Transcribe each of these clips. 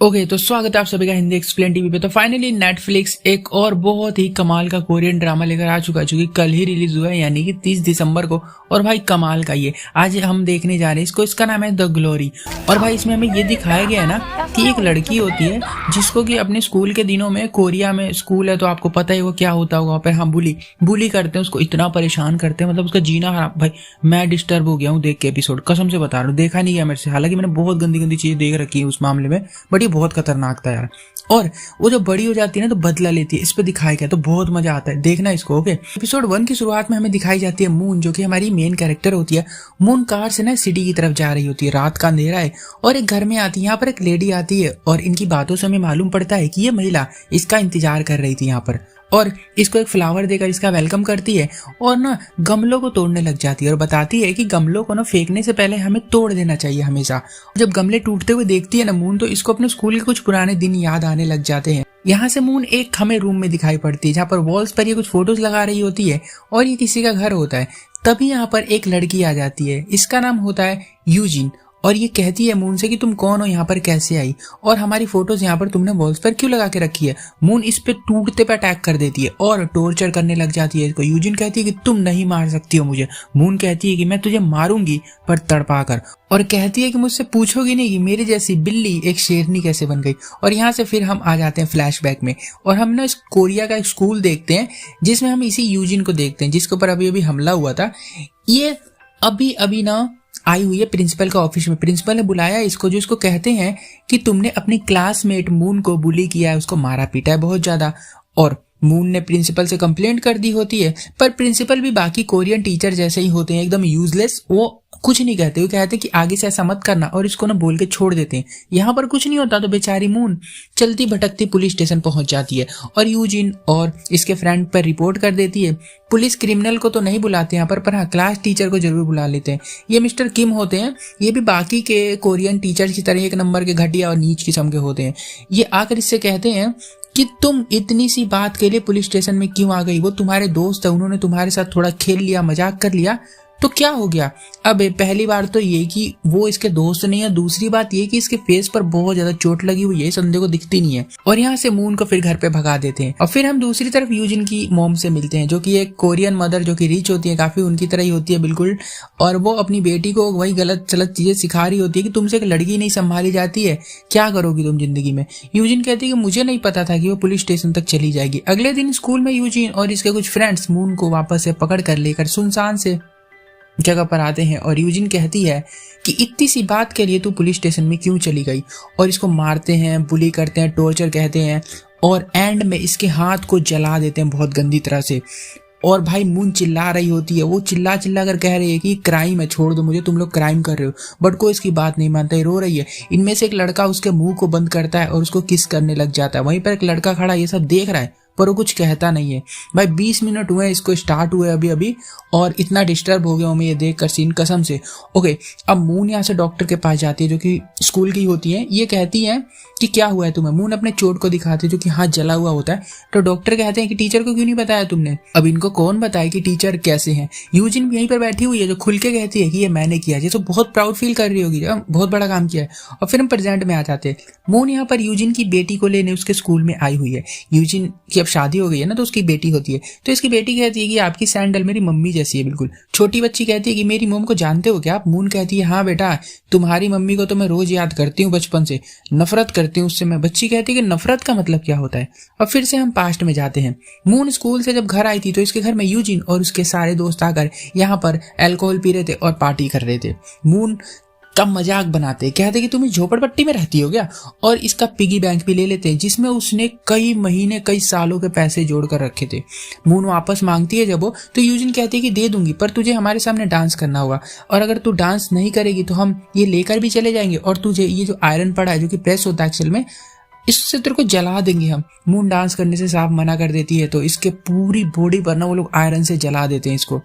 Okay तो स्वागत है आप सभी का हिंदी एक्सप्लेन टीवी पे। तो फाइनली नेटफ्लिक्स एक और बहुत ही कमाल का कोरियन ड्रामा लेकर आ चुका है, जो कि कल ही रिलीज हुआ है यानी कि 30 दिसंबर को। और भाई कमाल का ये आज हम देखने जा रहे हैं इसको। इसका नाम है द ग्लोरी। और भाई इसमें हमें ये दिखाया गया है ना कि एक लड़की होती है जिसको कि अपने स्कूल के दिनों में, कोरिया में स्कूल है तो आपको पता ही वो क्या होता होगा वहाँ पे। हाँ, बुली करते हैं उसको, इतना परेशान करते हैं, मतलब उसका जीना हराम। भाई मैं डिस्टर्ब हो गया हूँ देख के एपिसोड, कसम से बता रहा हूँ, देखा नहीं गया मेरे से। हालांकि मैंने बहुत गंदी गंदी चीजें देख रखी है उस मामले में, बट ये बहुत खतरनाक था यार। और वो जब बड़ी हो जाती है ना तो बदला लेती है, इस पे दिखाया गया, तो बहुत मजा आता है, देखना इसको। ओके, एपिसोड 1 की शुरुआत में हमें दिखाई जाती है मून, जो कि हमारी मेन कैरेक्टर होती है। मून कार से ना सिटी की तरफ जा रही होती है, रात का अंधेरा है, और एक घर में आती है। यहाँ पर एक लेडी आती है और इनकी बातों से हमें मालूम पड़ता है कि ये महिला इसका इंतजार कर रही थी यहाँ पर, और इसको एक फ्लावर देकर इसका वेलकम करती है और ना गमलों को तोड़ने लग जाती है और बताती है कि गमलों को ना फेंकने से पहले हमें तोड़ देना चाहिए हमेशा। जब गमले टूटते हुए देखती है ना मून, तो इसको अपने स्कूल के कुछ पुराने दिन याद आने लग जाते हैं। यहाँ से मून एक हमें रूम में दिखाई पड़ती है जहाँ पर वॉल्स पर ये कुछ फोटोज लगा रही होती है और ये किसी का घर होता है। तभी यहाँ पर एक लड़की आ जाती है, इसका नाम होता है यूजिन, और ये कहती है मून से कि तुम कौन हो, यहाँ पर कैसे आई, और हमारी फोटोज यहाँ पर तुमने वॉल्स पर क्यों लगा के रखी है। मून इस पे टूटते पे अटैक कर देती है और टॉर्चर करने लग जाती है इसको। यूजिन कहती है कि तुम नहीं मार सकती हो मुझे। मून कहती है कि मैं तुझे मारूंगी पर तड़पा कर, और कहती है कि मुझसे पूछोगी नहीं कि मेरी जैसी बिल्ली एक शेरनी कैसे बन गई। और यहाँ से फिर हम आ जाते हैं फ्लैशबैक में, और हम ना इस कोरिया का एक स्कूल देखते हैं जिसमें हम इसी यूजिन को देखते हैं जिसके ऊपर अभी अभी हमला हुआ था। ये अभी अभी ना आई हुई है प्रिंसिपल का ऑफिस में। प्रिंसिपल ने बुलाया इसको, जो इसको कहते हैं कि तुमने अपनी क्लासमेट मून को बुली किया है, उसको मारा पीटा है बहुत ज्यादा। और मून ने प्रिंसिपल से कंप्लेंट कर दी होती है, पर प्रिंसिपल भी बाकी कोरियन टीचर जैसे ही होते हैं, एकदम यूजलेस। वो कुछ नहीं कहते, वो कहते हैं कि आगे से ऐसा मत करना, और इसको ना बोल के छोड़ देते हैं। यहाँ पर कुछ नहीं होता तो बेचारी मून चलती भटकती पुलिस स्टेशन पहुंच जाती है और यूजिन और इसके फ्रेंड पर रिपोर्ट कर देती है। पुलिस क्रिमिनल को तो नहीं बुलाते यहाँ पर हाँ क्लास टीचर को जरूर बुला लेते हैं। ये मिस्टर किम होते हैं, ये भी बाकी के कोरियन टीचर की तरह एक नंबर के घटिया और नीच किस्म के होते हैं। ये आकर इससे कहते हैं कि तुम इतनी सी बात के लिए पुलिस स्टेशन में क्यों आ गई, वो तुम्हारे दोस्त है, उन्होंने तुम्हारे साथ थोड़ा खेल लिया, मजाक कर लिया तो क्या हो गया। अब पहली बार तो ये कि वो इसके दोस्त नहीं है, दूसरी बात ये कि इसके फेस पर बहुत ज्यादा चोट लगी हुई है, संदेह को दिखती नहीं है। और यहाँ से मून को फिर घर पे भगा देते हैं। और फिर हम दूसरी तरफ यूजिन की मॉम से मिलते हैं, जो कि एक कोरियन मदर, जो कि रिच होती है, काफी उनकी तरह ही होती है बिल्कुल। और वो अपनी बेटी को वही गलत चलत चीजें सिखा रही होती है कि तुमसे एक लड़की नहीं संभाली जाती है, क्या करोगी तुम जिंदगी में। यूजिन कहती है कि मुझे नहीं पता था कि वो पुलिस स्टेशन तक चली जाएगी। अगले दिन स्कूल में यूजिन और इसके कुछ फ्रेंड्स मून को वापस से पकड़ कर लेकर सुनसान से जगह पर आते हैं, और यूजिन कहती है कि इतनी सी बात के लिए तू पुलिस स्टेशन में क्यों चली गई। और इसको मारते हैं, बुली करते हैं, टॉर्चर कहते हैं, और एंड में इसके हाथ को जला देते हैं बहुत गंदी तरह से। और भाई मून चिल्ला रही होती है, वो चिल्ला चिल्ला कर कह रही है कि क्राइम है, छोड़ दो मुझे, तुम लोग क्राइम कर रहे हो, बट कोई इसकी बात नहीं मानता है, रो रही है। इनमें से एक लड़का उसके मुंह को बंद करता है और उसको किस करने लग जाता है। वहीं पर एक लड़का खड़ा ये सब देख रहा है पर वो कुछ कहता नहीं है। भाई 20 मिनट हुए इसको स्टार्ट हुए अभी अभी, और इतना डिस्टर्ब हो गया हूँ मैं ये देख कर सीन, कसम से। ओके, अब मून यहाँ से डॉक्टर के पास जाती है, जो कि स्कूल की होती है। ये कहती है कि क्या हुआ है तुम्हें। मून अपने चोट को दिखाती है जो कि हाथ जला हुआ होता है। तो डॉक्टर कहते हैं कि टीचर को क्यों नहीं बताया तुमने। अब इनको कौन बताए कि टीचर कैसे हैं। यूजिन यहीं पर बैठी हुई है, जो खुल के कहती है कि ये मैंने किया, जैसे बहुत प्राउड फील कर रही होगी, बहुत बड़ा काम किया है। और फिर हम प्रेजेंट में आ जाते हैं। मून यहाँ पर यूजिन की बेटी को लेने उसके स्कूल में आई हुई है। यूजिन की अब शादी हो गई है ना, तो उसकी बेटी होती है। तो इसकी बेटी कहती है कि आपकी सैंडल मेरी मम्मी जैसी है बिल्कुल। छोटी बच्ची कहती है कि मेरी मम्मी को जानते हो क्या आप। मून कहती है हाँ बेटा, तुम्हारी मम्मी को तो मैं रोज याद करती हूँ, बचपन से नफरत करती हूँ उससे मैं। बच्ची कहती है कि नफरत का मतलब क्या होता है। और फिर से हम पास्ट में जाते हैं। मून स्कूल से जब घर आई थी तो इसके घर में यूजिन और उसके सारे दोस्त आकर यहाँ पर अल्कोहल पी रहे थे और पार्टी कर रहे थे। मून का मजाक बनाते, कहते कि तुम इस झोपड़पट्टी में रहती हो क्या, और इसका पिगी बैंक भी ले लेते हैं जिसमें उसने कई महीने कई सालों के पैसे जोड़ कर रखे थे। मून वापस मांगती है जब वो, तो यूजिन कहती है कि दे दूंगी पर तुझे हमारे सामने डांस करना होगा, और अगर तू डांस नहीं करेगी तो हम ये लेकर भी चले जाएंगे, और तुझे ये जो आयरन पड़ा है जो कि प्रेस होता है एक्चुअल में, इससे तेरे को जला देंगे हम। मून डांस करने से साफ मना कर देती है, तो इसके पूरी बॉडी पर ना वो लोग आयरन से जला देते हैं इसको।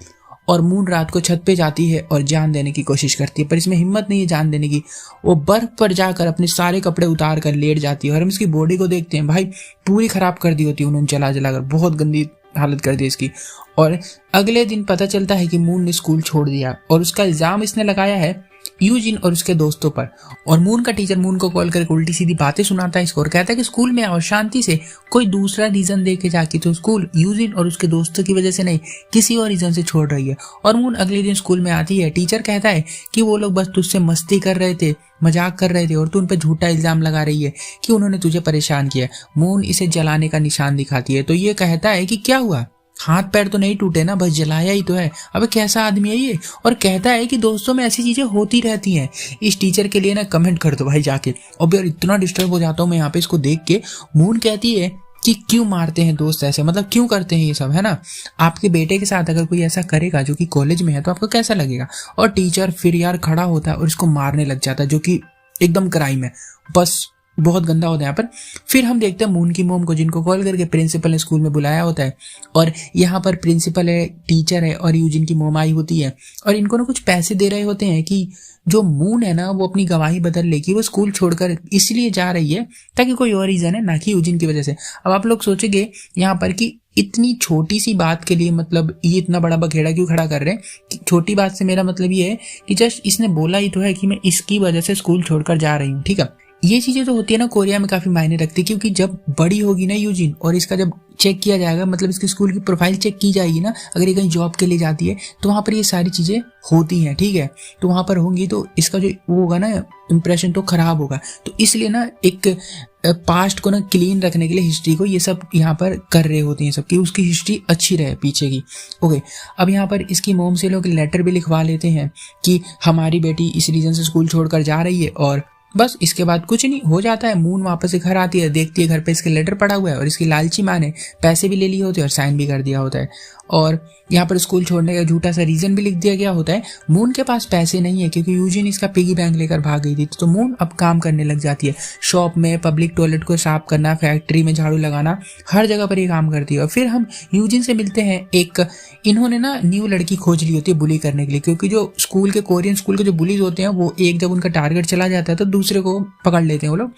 और मून रात को छत पे जाती है और जान देने की कोशिश करती है, पर इसमें हिम्मत नहीं है जान देने की। वो बर्फ पर जाकर अपने सारे कपड़े उतार कर लेट जाती है, और हम इसकी बॉडी को देखते हैं, भाई पूरी खराब कर दी होती है उन्होंने जला जला कर, बहुत गंदी हालत कर दी इसकी। और अगले दिन पता चलता है कि मून ने स्कूल छोड़ दिया, और उसका इल्जाम इसने लगाया है यूजिन और उसके दोस्तों पर। और मून का टीचर मून को कॉल करके उल्टी सीधी बातें सुनाता है इसको और कहता है कि स्कूल में आओ शांति से, कोई दूसरा रीजन दे के जाके तो स्कूल यूजिन और उसके दोस्तों की वजह से नहीं किसी और रीजन से छोड़ रही है। और मून अगले दिन स्कूल में आती है। टीचर कहता है कि वो लोग बस तुझसे मस्ती कर रहे थे, मजाक कर रहे थे और तू उन पे झूठा इल्जाम लगा रही है कि उन्होंने तुझे परेशान किया। मून इसे जलाने का निशान दिखाती है तो ये कहता है कि क्या हुआ, हाथ पैर तो नहीं टूटे ना, बस जलाया ही तो है। अबे कैसा आदमी है ये। और कहता है कि दोस्तों में ऐसी चीजें होती रहती हैं। इस टीचर के लिए ना कमेंट कर दो भाई जाके। अब यार इतना डिस्टर्ब हो जाता हूँ मैं यहाँ पे इसको देख के। मून कहती है कि क्यों मारते हैं दोस्त ऐसे, मतलब क्यों करते हैं ये सब, है ना। आपके बेटे के साथ अगर कोई ऐसा करेगा जो कि कॉलेज में है तो आपको कैसा लगेगा। और टीचर फिर यार खड़ा होता है और इसको मारने लग जाता है जो कि एकदम क्राइम है, बस बहुत गंदा होता है यहाँ पर। फिर हम देखते हैं मून की मोम को, जिनको कॉल करके प्रिंसिपल ने स्कूल में बुलाया होता है। और यहाँ पर प्रिंसिपल है, टीचर है और यूजिन की मोम आई होती है और इनको ना कुछ पैसे दे रहे होते हैं कि जो मून है ना वो अपनी गवाही बदल ले कि वो स्कूल छोड़कर इसलिए जा रही है ताकि कोई और रीजन है, ना कि यूजिन की वजह से। अब आप लोग सोचेंगे यहाँ पर कि इतनी छोटी सी बात के लिए मतलब ये इतना बड़ा बखेड़ा क्यों खड़ा कर रहे हैं। छोटी बात से मेरा मतलब ये है कि जस्ट इसने बोला ही तो है कि मैं इसकी वजह से स्कूल छोड़कर जा रही हूँ, ठीक है। ये चीजें तो होती है ना कोरिया में काफी मायने रखती है, क्योंकि जब बड़ी होगी ना यूजिन और इसका जब चेक किया जाएगा, मतलब इसकी स्कूल की प्रोफाइल चेक की जाएगी ना, अगर ये कहीं जॉब के लिए जाती है तो वहां पर ये सारी चीजें होती हैं, ठीक है। तो वहां पर होंगी तो इसका जो वो होगा ना इंप्रेशन तो खराब होगा। तो इसलिए ना एक पास्ट को ना क्लीन रखने के लिए हिस्ट्री को ये सब यहाँ पर कर रहे होते हैं सब, कि उसकी हिस्ट्री अच्छी रहे पीछे की। ओके, अब यहाँ पर इसकी मोम से लोग लेटर भी लिखवा लेते हैं कि हमारी बेटी इस रीजन से स्कूल छोड़कर जा रही है। और बस इसके बाद कुछ नहीं हो जाता है। मून वापस से घर आती है, देखती है घर पे इसके लेटर पड़ा हुआ है और इसकी लालची माँ ने पैसे भी ले लिए होते हैं और साइन भी कर दिया होता है। और यहाँ पर स्कूल छोड़ने का झूठा सा रीजन भी लिख दिया गया होता है। मून के पास पैसे नहीं है क्योंकि यूजिन इसका पिगी बैंक लेकर भाग गई थी। तो मून अब काम करने लग जाती है, शॉप में पब्लिक टॉयलेट को साफ करना, फैक्ट्री में झाड़ू लगाना, हर जगह पर ये काम करती है। और फिर हम यूजिन से मिलते हैं। एक इन्होंने ना न्यू लड़की खोज ली होती है बुली करने के लिए, क्योंकि जो स्कूल के कोरियन स्कूल के जो बुलीज होते हैं वो एक जब उनका टारगेट चला जाता है तो दूसरे को पकड़ लेते हैं वो लोग।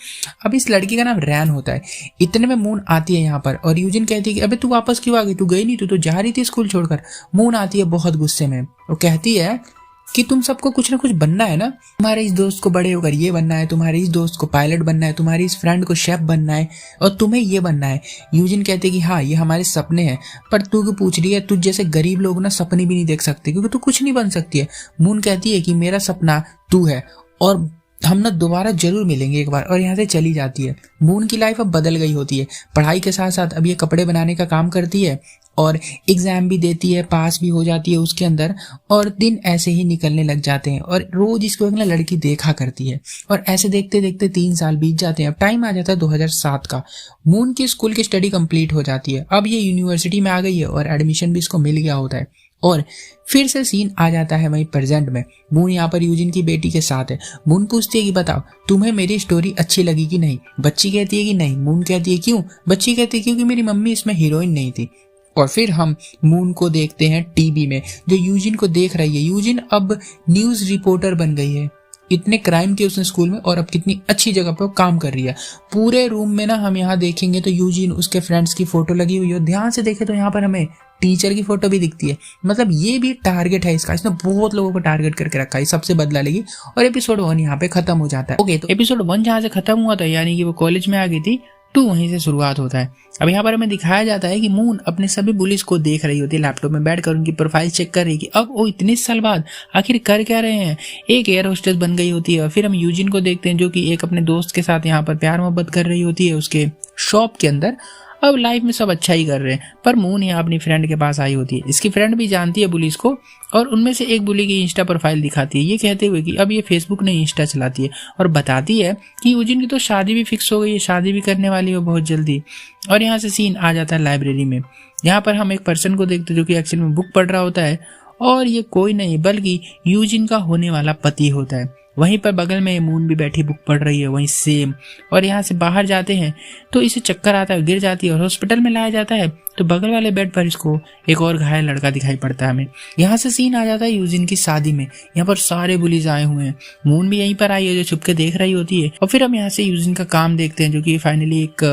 अब इस लड़की का नाम रैन होता है। इतने में मून आती है यहाँ पर और यूजिन कहती है कि अबे तू वापस क्यों आ गई, तू गई नहीं, तू तो जा रही थी स्कूल छोड़कर। मून आती है बहुत गुस्से में, वो कहती है कि तुम सबको कुछ ना कुछ बनना है ना, तुम्हारे इस दोस्त को बड़े होकर ये बनना है, तुम्हारे इस दोस्त को पायलट बनना है, तुम्हारी इस फ्रेंड को शेफ बनना है और तुम्हें ये बनना है। यूजिन कहते हैं कि हाँ ये हमारे सपने हैं, पर तू क्यों पूछ रही है, तुझ जैसे गरीब लोग ना सपने भी नहीं देख सकते क्योंकि तू कुछ नहीं बन सकती है। मून कहती है कि मेरा सपना तू है और हम ना दोबारा जरूर मिलेंगे एक बार, और यहाँ से चली जाती है। मून की लाइफ अब बदल गई होती है, पढ़ाई के साथ साथ अब ये कपड़े बनाने का काम करती है और एग्जाम भी देती है, पास भी हो जाती है उसके अंदर। और दिन ऐसे ही निकलने लग जाते हैं और रोज इसको एक ना लड़की देखा करती है और ऐसे देखते देखते 3 साल बीत जाते हैं। अब टाइम आ जाता है 2007 का। मून की स्कूल की स्टडी कंप्लीट हो जाती है, अब ये यूनिवर्सिटी में आ गई है और एडमिशन भी इसको मिल गया होता है। और फिर से सीन आ जाता है वही प्रेजेंट में। मून यहाँ पर यूजिन की बेटी के साथ है। मून पूछती है कि बताओ तुम्हें मेरी स्टोरी अच्छी लगी कि नहीं। बच्ची कहती है कि नहीं। मून कहती है क्यों। बच्ची कहती है क्योंकि मेरी मम्मी इसमें हीरोइन नहीं थी। और फिर हम मून को देखते हैं टीवी में, जो यूजिन को देख रही है। यूजिन अब न्यूज रिपोर्टर बन गई है। इतने क्राइम किए उसने स्कूल में और अब कितनी अच्छी जगह पे वो काम कर रही है। पूरे रूम में ना हम यहाँ देखेंगे तो यूजिन उसके फ्रेंड्स की फोटो लगी हुई है। ध्यान से देखे तो यहाँ पर हमें टीचर की फोटो भी दिखती है। मतलब ये भी टारगेट है इसका, इसने बहुत लोगों को टारगेट करके रखा है, सबसे बदला लेगी। और एपिसोड 1 यहाँ पे खत्म हो जाता है। ओके, तो एपिसोड 1 जहाँ से खत्म हुआ था यानी कि वो कॉलेज में आ गई थी, 2 वहीं से शुरुआत होता है। अब यहाँ पर हमें दिखाया जाता है कि मून अपने सभी बुलिस को देख रही होती है, लैपटॉप में बैठकर उनकी प्रोफाइल चेक कर रही है कि अब वो इतने साल बाद आखिर कर क्या रहे हैं। एक एयर होस्टेस बन गई होती है। और फिर हम यूजिन को देखते हैं जो कि एक अपने दोस्त के साथ यहाँ पर प्यार मोहब्बत कर रही होती है उसके शॉप के अंदर। अब लाइफ में सब अच्छा ही कर रहे हैं, पर मून यहाँ अपनी फ्रेंड के पास आई होती है। इसकी फ्रेंड भी जानती है बुलिस को और उनमें से एक बुली की इंस्टा प्रोफाइल दिखाती है, ये कहते हुए कि अब ये फेसबुक नहीं इंस्टा चलाती है। और बताती है कि यूजिन की तो शादी भी फिक्स हो गई है, शादी भी करने वाली है बहुत जल्दी। और यहाँ से सीन आ जाता है लाइब्रेरी में। यहाँ पर हम एक पर्सन को देखते हैं जो कि एक्चुअली में बुक पढ़ रहा होता है और ये कोई नहीं बल्कि यूजिन का होने वाला पति होता है। वहीं पर बगल में मून भी बैठी बुक पढ़ रही है, वहीं सेम। और यहाँ से बाहर जाते हैं तो इसे चक्कर आता है, गिर जाती है और हॉस्पिटल में लाया जाता है। तो बगल वाले बेड पर इसको एक और घायल लड़का दिखाई पड़ता है हमें। यहाँ से सीन आ जाता है यूजिन की शादी में। यहाँ पर सारे बुलीज आए हुए हैं, मून भी यहीं पर आई है जो छुप के देख रही होती है। और फिर हम यहाँ से यूजिन का काम देखते हैं जो कि फाइनली एक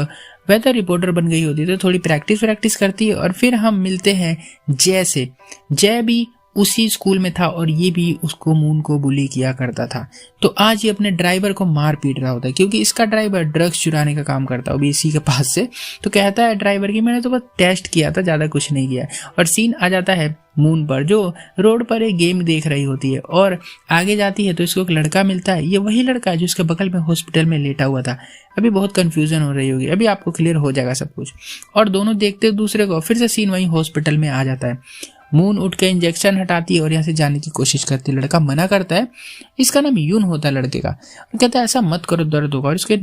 वेदर रिपोर्टर बन गई होती है। तो थोड़ी प्रैक्टिस करती है। और फिर हम मिलते हैं जय से। जय भी उसी स्कूल में था और ये भी उसको मून को बुली किया करता था। तो आज ये अपने ड्राइवर को मार पीट रहा होता है क्योंकि इसका ड्राइवर ड्रग्स चुराने का काम करता है वो भी इसी के पास से। तो कहता है ड्राइवर की मैंने तो बस टेस्ट किया था, ज़्यादा कुछ नहीं किया। और सीन आ जाता है मून पर जो रोड पर एक गेम देख रही होती है और आगे जाती है तो इसको एक लड़का मिलता है। ये वही लड़का है जो इसके बगल में हॉस्पिटल में लेटा हुआ था। अभी बहुत कंफ्यूजन हो रही होगी, अभी आपको क्लियर हो जाएगा सब कुछ। और दोनों देखते दूसरे को, फिर से सीन वही हॉस्पिटल में आ जाता है। मून उठ के इंजेक्शन हटाती है और यहाँ से जाने की कोशिश करती है। लड़का मना करता है, इसका नाम यून होता है लड़के का। वो कहता है ऐसा मत करो, दर्द होगा। और इसके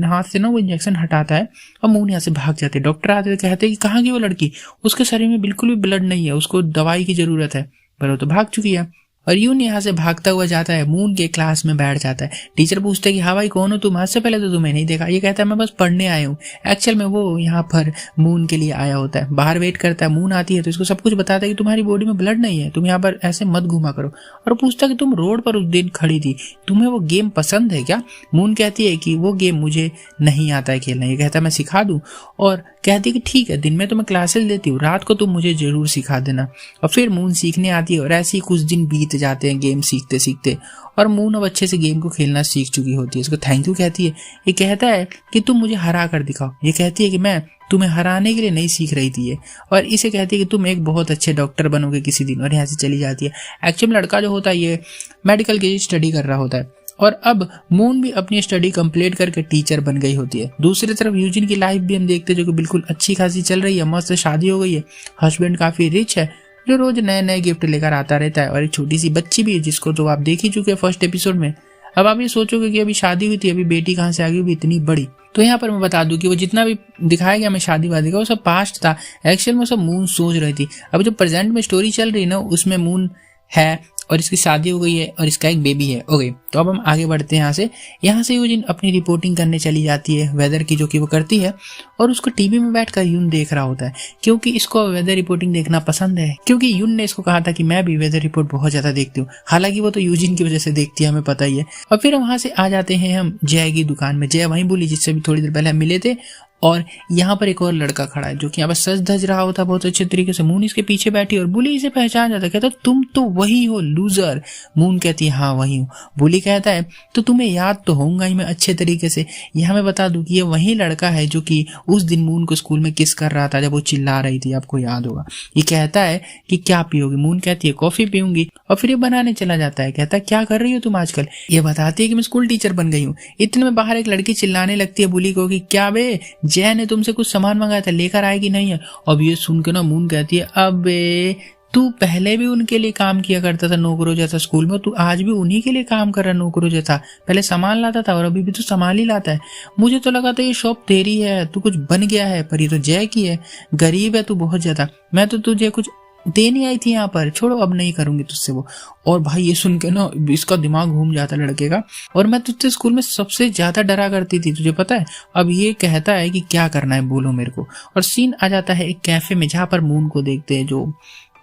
हाथ से ना वो इंजेक्शन हटाता है और मून यहाँ से भाग जाते हैं। डॉक्टर आते कहते हैं कि कहाँ गई वो लड़की, उसके शरीर में बिल्कुल भी ब्लड नहीं है, उसको दवाई की जरूरत है। पर वो तो भाग चुकी है। और यून यहाँ से भागता हुआ जाता है, मून के क्लास में बैठ जाता है। टीचर पूछते हैं कि हाँ भाई कौन हो तुम, आज से पहले तो तुम्हें नहीं देखा। ये कहता है मैं बस पढ़ने आया हूँ। एक्चुअल में वो यहाँ पर मून के लिए आया होता है। बाहर वेट करता है, मून आती है तो इसको सब कुछ बताता है कि तुम्हारी बॉडी में ब्लड नहीं है, तुम यहाँ पर ऐसे मत घूमा करो। और पूछता है कि तुम रोड पर उस दिन खड़ी थी, तुम्हें वो गेम पसंद है क्या? मून कहती है कि वो गेम मुझे नहीं आता है खेलना। ये कहता है मैं सिखा दूँ। और कहती है कि ठीक है, दिन में तो मैं क्लासेस लेती हूँ, रात को तुम मुझे जरूर सिखा देना। और फिर मून सीखने आती है और ऐसे ही कुछ दिन बीत जाते हैं गेम सीखते सीखते। और मून अब अच्छे से गेम को खेलना सीख चुकी होती है। इसको थैंक यू कहती है। ये कहता है कि तुम मुझे हरा कर दिखाओ। ये कहती है कि मैं तुम्हें हराने के लिए नहीं सीख रही थी ये। और इसे कहती है कि तुम एक बहुत अच्छे डॉक्टर बनोगे किसी दिन। और यहाँ से चली जाती है। एक्चुअली लड़का जो होता है ये मेडिकल की स्टडी कर रहा होता है और अब मून भी अपनी स्टडी कंप्लीट करके टीचर बन गई होती है। दूसरी तरफ यूजिन की लाइफ भी हम देखते हैं जो कि बिल्कुल अच्छी खासी चल रही है। मस्त शादी हो गई है, हस्बैंड काफी रिच है जो रोज नए नए गिफ्ट लेकर आता रहता है। और एक छोटी सी बच्ची भी है जिसको तो आप देख ही चुके हैं फर्स्ट एपिसोड में। अब आप ये सोचोगे कि अभी शादी हुई थी, अभी बेटी कहाँ से आ गई हुई इतनी बड़ी। तो यहाँ पर मैं बता दूं कि वो जितना भी दिखाया गया हमें शादी वादी का वो सब पास्ट था। एक्चुअल में सब मून सोच रही थी। अब जो प्रेजेंट में स्टोरी चल रही है ना उसमें मून है और इसकी शादी हो गई है और इसका एक बेबी है। ओके, तो अब हम आगे बढ़ते हैं। यहाँ से यूजिन अपनी रिपोर्टिंग करने चली जाती है वेदर की, जो कि वो करती है। और उसको टीवी में बैठकर यून देख रहा होता है क्योंकि इसको वेदर रिपोर्टिंग देखना पसंद है। क्योंकि यून ने इसको कहा था कि मैं भी वेदर रिपोर्ट बहुत ज्यादा देखती हूँ। हालांकि वो तो यूजिन की वजह से देखती है, हमें पता ही है। और फिर वहां से आ जाते हैं हम जय की दुकान में। जय वहीं बोली जिससे भी थोड़ी देर पहले हम मिले थे। और यहाँ पर एक और लड़का खड़ा है जो कि यहाँ पर सज धज रहा होता बहुत अच्छे तरीके से। मून इसके पीछे बैठी और बुली इसे पहचान जाता, कहता तुम तो वही हो लूजर। मून कहती है हाँ वही हूँ। बुली कहता है तो तुम्हें याद तो होगा ही मैं अच्छे तरीके से। यहाँ मैं बता दूं कि ये वही लड़का है जो कि उस दिन मून को स्कूल में किस कर रहा था जब वो चिल्ला रही थी, आपको याद होगा। ये कहता है कि क्या पियोगी? मून कहती है कॉफी पीऊंगी। और फिर ये बनाने चला जाता है। कहता है क्या कर रही हो तुम आजकल? ये बताती है कि मैं स्कूल टीचर बन गई हूँ। इतने में बाहर एक लड़की चिल्लाने लगती है बुली को कि क्या बे, जय ने तुमसे कुछ सामान मंगाया था, लेकर आएगी नहीं है? अब ये सुन के ना मून कहती है अबे तू पहले भी उनके लिए काम किया करता था नौकरों जैसा स्कूल में, तू आज भी उन्हीं के लिए काम कर रहा है नौकरों जैसा। पहले सामान लाता था और अभी भी तू सामान ही लाता है। मुझे तो लगा था ये शॉप तेरी है, तू कुछ बन गया है, पर ये तो जय की है। गरीब है तू बहुत ज्यादा, मैं तो तुझे कुछ देने आई थी यहाँ पर, छोड़ो अब नहीं करूंगी तुझसे वो। और भाई ये सुन के ना इसका दिमाग घूम जाता लड़के का। और मैं तुझसे स्कूल में सबसे ज्यादा डरा करती थी, तुझे पता है? अब ये कहता है कि क्या करना है बोलो मेरे को। और सीन आ जाता है एक कैफे में जहाँ पर मून को देखते हैं जो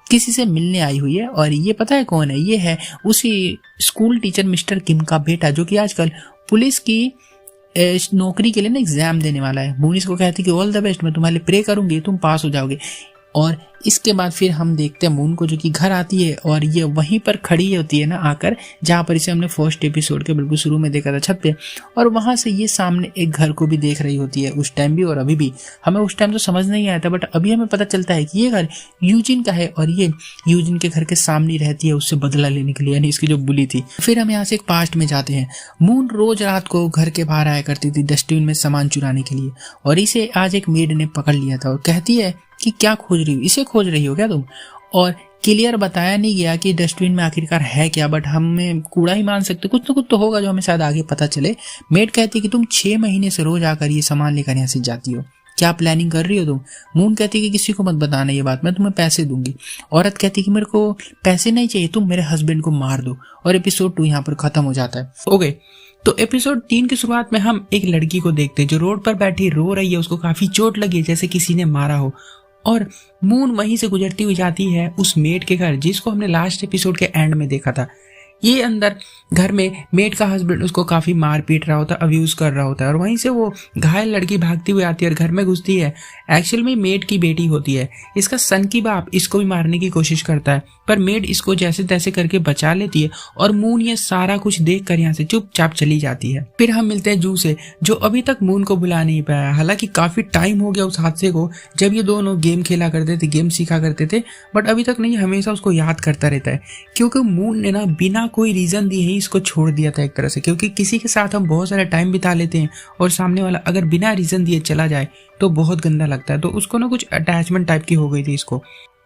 किसी से मिलने आई हुई है। और ये पता है कौन है? ये है उसी स्कूल टीचर मिस्टर किम का बेटा जो कि आजकल पुलिस की नौकरी के लिए ना एग्जाम देने वाला है। मून इसको कहती है कि ऑल द बेस्ट, मैं तुम्हारे लिए प्रे करूंगी, तुम पास हो जाओगे। और इसके बाद फिर हम देखते हैं मून को जो कि घर आती है और ये वहीं पर खड़ी होती है ना आकर जहाँ पर इसे हमने फर्स्ट एपिसोड के बिल्कुल शुरू में देखा था छत पे। और वहां से ये सामने एक घर को भी देख रही होती है उस टाइम भी और अभी भी। हमें उस टाइम तो समझ नहीं आया था बट अभी हमें पता चलता है कि ये घर यूजिन का है और ये यूजिन के घर के सामने रहती है उससे बदला लेने के लिए, यानी इसकी जो बुली थी। फिर हम यहाँ से एक पास्ट में जाते हैं। मून रोज रात को घर के बाहर आया करती थी डस्टबिन में सामान चुराने के लिए और इसे आज एक मेड ने पकड़ लिया था और कहती है कि क्या खोज रही हो? इसे खोज रही हो क्या तुम? और क्लियर बताया नहीं गया कि डस्टबिन में आखिरकार है क्या, बट हमें कूड़ा ही मान सकते, कुछ ना कुछ तो होगा जो हमें शायद आगे पता चले। मेड कहती है कि तुम 6 महीने से रोज आकर ये सामान लेकर यहाँ से जाती हो, क्या प्लानिंग कर रही हो तुम? मून कहती है कि किसी को मत बताना ये बात, मैं तुम्हें पैसे दूंगी। औरत कहती है कि मेरे को पैसे नहीं चाहिए, तुम मेरे हस्बैंड को मार दो। और एपिसोड 2 यहाँ पर खत्म हो जाता है। ओके, तो एपिसोड 3 की शुरुआत में हम एक लड़की को देखते हैं जो रोड पर बैठी रो रही है, उसको काफी चोट लगी है जैसे किसी ने मारा हो। और मून वहीं से गुजरती हुई जाती है उस मेड के घर जिसको हमने लास्ट एपिसोड के एंड में देखा था। ये अंदर घर में मेड का हस्बैंड उसको काफी मार पीट रहा होता है, अब्यूज कर रहा होता है, और वहीं से वो घायल लड़की भागती हुई आती है और घर में घुसती है। एक्चुअल में मेड की बेटी होती है। इसका सन की बाप इसको भी मारने की कोशिश करता है, पर मेड इसको जैसे तैसे करके बचा लेती है और मून ये सारा कुछ देख कर यहाँ से चुपचाप चली जाती है। फिर हम मिलते हैं जू से, जो अभी तक मून को बुला नहीं पाया। हालांकि काफी टाइम हो गया उस हादसे को, जब ये दोनों गेम खेला करते थे, गेम सीखा करते थे, बट अभी तक नहीं, हमेशा उसको याद करता रहता है। क्योंकि मून ने ना बिना कोई रीजन दिए ही इसको छोड़ दिया था एक तरह से। क्योंकि किसी के साथ हम बहुत सारा टाइम बिता लेते हैं और सामने वाला अगर बिना रीजन दिए चला जाए तो बहुत गंदा लगता है। तो उसको ना कुछ अटैचमेंट टाइप की हो गई थी इसको।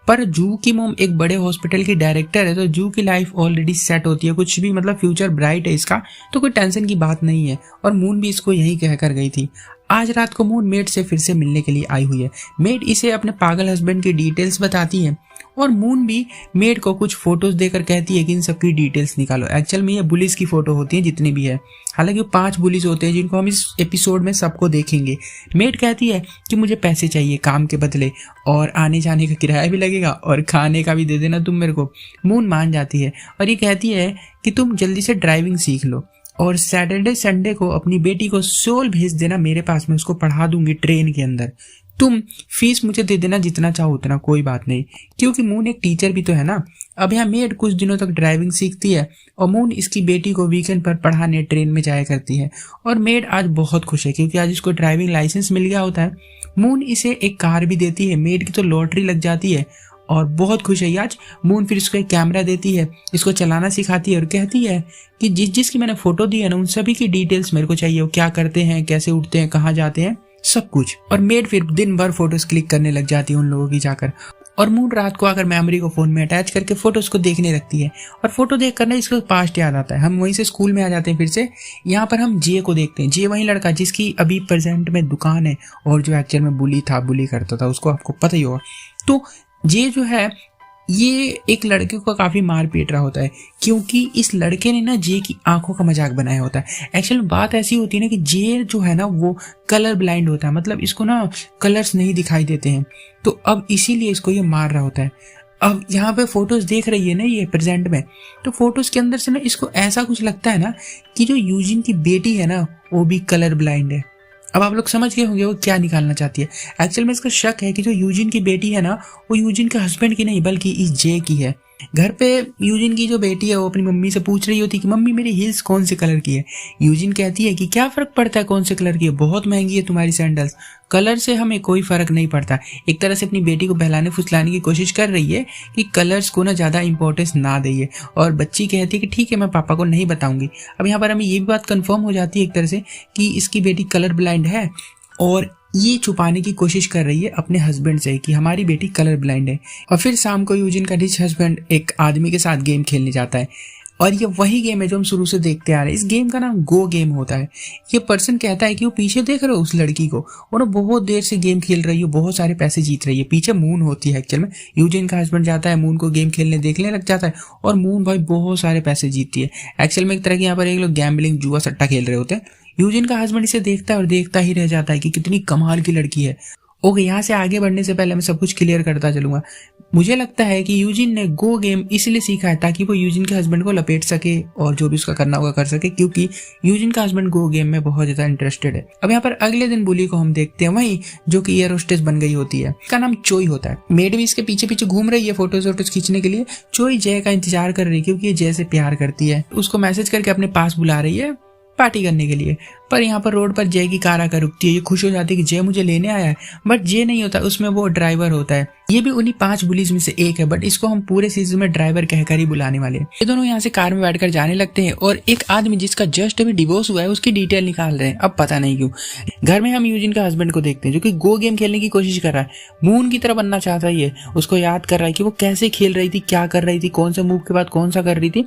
पर जू की मोम एक बड़े हॉस्पिटल की डायरेक्टर है, तो जू की लाइफ ऑलरेडी सेट होती है, कुछ भी मतलब फ्यूचर ब्राइट है इसका, तो कोई टेंशन की बात नहीं है। और मून भी इसको यही कहकर गई थी। आज रात को मून मेड से फिर से मिलने के लिए आई हुई है। मेड इसे अपने पागल हस्बैंड की डिटेल्स बताती है और मून भी मेड को कुछ फोटोज देकर कहती है कि इन सबकी डिटेल्स निकालो। एक्चुअल में ये बुलिस की फोटो होती है जितनी भी है। हालांकि वो 5 बुलिस होते हैं जिनको हम इस एपिसोड में सबको देखेंगे। मेड कहती है कि मुझे पैसे चाहिए काम के बदले, और आने जाने का किराया भी लगेगा और खाने का भी दे देना तुम मेरे को। मून मान जाती है और ये कहती है कि तुम जल्दी से ड्राइविंग सीख लो और सैटरडे संडे को अपनी बेटी को सोल भेज देना मेरे पास, में उसको पढ़ा दूंगी ट्रेन के अंदर। तुम फीस मुझे दे देना जितना चाहो उतना, कोई बात नहीं, क्योंकि मून एक टीचर भी तो है ना। अब यहाँ मेड कुछ दिनों तक ड्राइविंग सीखती है और मून इसकी बेटी को वीकेंड पर पढ़ाने ट्रेन में जाया करती है। और मेड आज बहुत खुश है क्योंकि आज इसको ड्राइविंग लाइसेंस मिल गया होता है। मून इसे एक कार भी देती है। मेड की तो लॉटरी लग जाती है और बहुत खुश है आज। मून फिर इसको एक कैमरा देती है, इसको चलाना सिखाती है और कहती है कि जिसकी मैंने फोटो दी है ना, उन सभी की डिटेल्स मेरे को चाहिए। वो क्या करते हैं, कैसे उठते हैं, कहाँ जाते हैं, सब कुछ। और मेड फिर दिन भर फोटोज क्लिक करने लग जाती है उन लोगों की जाकर। और मून रात को आकर मेमोरी को फोन में अटैच करके फोटोज को देखने लगती है। और फोटो देख कर ना इसको पास्ट याद आता है। हम वहीं से स्कूल में आ जाते हैं फिर से। यहाँ पर हम जे को देखते हैं। जे वही लड़का जिसकी अभी प्रेजेंट में दुकान है और जो एक्चुअल में बुली करता था, उसको आपको पता ही होगा। तो जे जो है ये एक लड़के को काफी मार पीट रहा होता है क्योंकि इस लड़के ने ना जे की आंखों का मजाक बनाया होता है। एक्चुअल में बात ऐसी होती है ना कि जे जो है ना वो कलर ब्लाइंड होता है, मतलब इसको ना कलर्स नहीं दिखाई देते हैं, तो अब इसीलिए इसको ये मार रहा होता है। अब यहाँ पे फोटोज देख रही है ना ये प्रेजेंट में, तो फोटोज के अंदर से ना इसको ऐसा कुछ लगता है ना कि जो यूजिन की बेटी है ना वो भी कलर ब्लाइंड है। अब आप लोग समझ गए होंगे वो क्या निकालना चाहती है। एक्चुअल में इसका शक है कि जो यूजिन की बेटी है ना वो यूजिन के हस्बैंड की नहीं बल्कि इस जे की है। घर पे यूजिन की जो बेटी है वो अपनी मम्मी से पूछ रही होती कि मम्मी मेरी हील्स कौन से कलर की है। यूजिन कहती है कि क्या फर्क पड़ता है कौन से कलर की है, बहुत महंगी है तुम्हारी सैंडल्स, कलर से हमें कोई फर्क नहीं पड़ता। एक तरह से अपनी बेटी को बहलाने फुसलाने की कोशिश कर रही है कि कलर्स को ना ज्यादा इंपॉर्टेंस ना दे। और बच्ची कहती है कि ठीक है मैं पापा को नहीं बताऊंगी। अब यहाँ पर हमें ये भी बात कंफर्म हो जाती है एक तरह से कि इसकी बेटी कलर ब्लाइंड है और ये छुपाने की कोशिश कर रही है अपने हस्बैंड से कि हमारी बेटी कलर ब्लाइंड है। और फिर शाम को यूजिन का रिच हस्बैंड एक आदमी के साथ गेम खेलने जाता है और ये वही गेम है जो हम शुरू से देखते आ रहे हैं। इस गेम का नाम गो गेम होता है। ये पर्सन कहता है कि वो पीछे देख रहे हो उस लड़की को, वो ना बहुत देर से गेम खेल रही है, बहुत सारे पैसे जीत रही है। पीछे मून होती है। एक्चुअल में यूजिन का हस्बैंड जाता है मून को गेम खेलने देखने लग जाता है और मून भाई बहुत सारे पैसे जीतती है। एक्चुअल में एक तरह की यहाँ पर एक लोग गैम्बलिंग जुआ सट्टा खेल रहे होते हैं। यूजिन का हस्बैंड इसे देखता है और देखता ही रह जाता है कि कितनी कमाल की लड़की है। ओके, यहाँ से आगे बढ़ने से पहले मैं सब कुछ क्लियर करता चलूंगा। मुझे लगता है कि यूजिन ने गो गेम इसलिए सीखा है ताकि वो यूजिन के हस्बैंड को लपेट सके और जो भी उसका करना होगा कर सके, क्योंकि यूजिन का हस्बैंड गो गेम में बहुत ज्यादा इंटरेस्टेड है। अब यहाँ पर अगले दिन बुली को हम देखते हैं वही जो कि एयर होस्टेस बन गई होती है। इसका नाम चोई होता है। मेड भी इसके पीछे पीछे घूम रही है फोटोज वोटोज खींचने के लिए। चोई जय का इंतजार कर रही है क्योंकि ये जय से प्यार करती है। उसको मैसेज करके अपने पास बुला रही है पार्टी करने के लिए। पर यहाँ पर रोड पर जय की कार आकर रुकती है। ये खुश हो जाती है कि जय मुझे लेने आया है, बट जय नहीं होता, उसमें वो ड्राइवर होता है। ये भी उन्हीं 5 बुलीज में से एक है, बट इसको हम पूरे सीजन में ड्राइवर कहकर ही बुलाने वाले हैं। ये दोनों यहाँ से कार में बैठकर जाने लगते हैं और एक आदमी जिसका जस्ट अभी डिवोर्स हुआ है उसकी डिटेल निकाल रहे हैं। अब पता नहीं क्यों घर में हम यूजिन का हस्बैंड को देखते हैं जो कि गो गेम खेलने की कोशिश कर रहा है। मून की तरह बनना चाहता है। ये उसको याद कर रहा है कि वो कैसे खेल रही थी, क्या कर रही थी, कौन सा मूव के बाद कौन सा कर रही थी।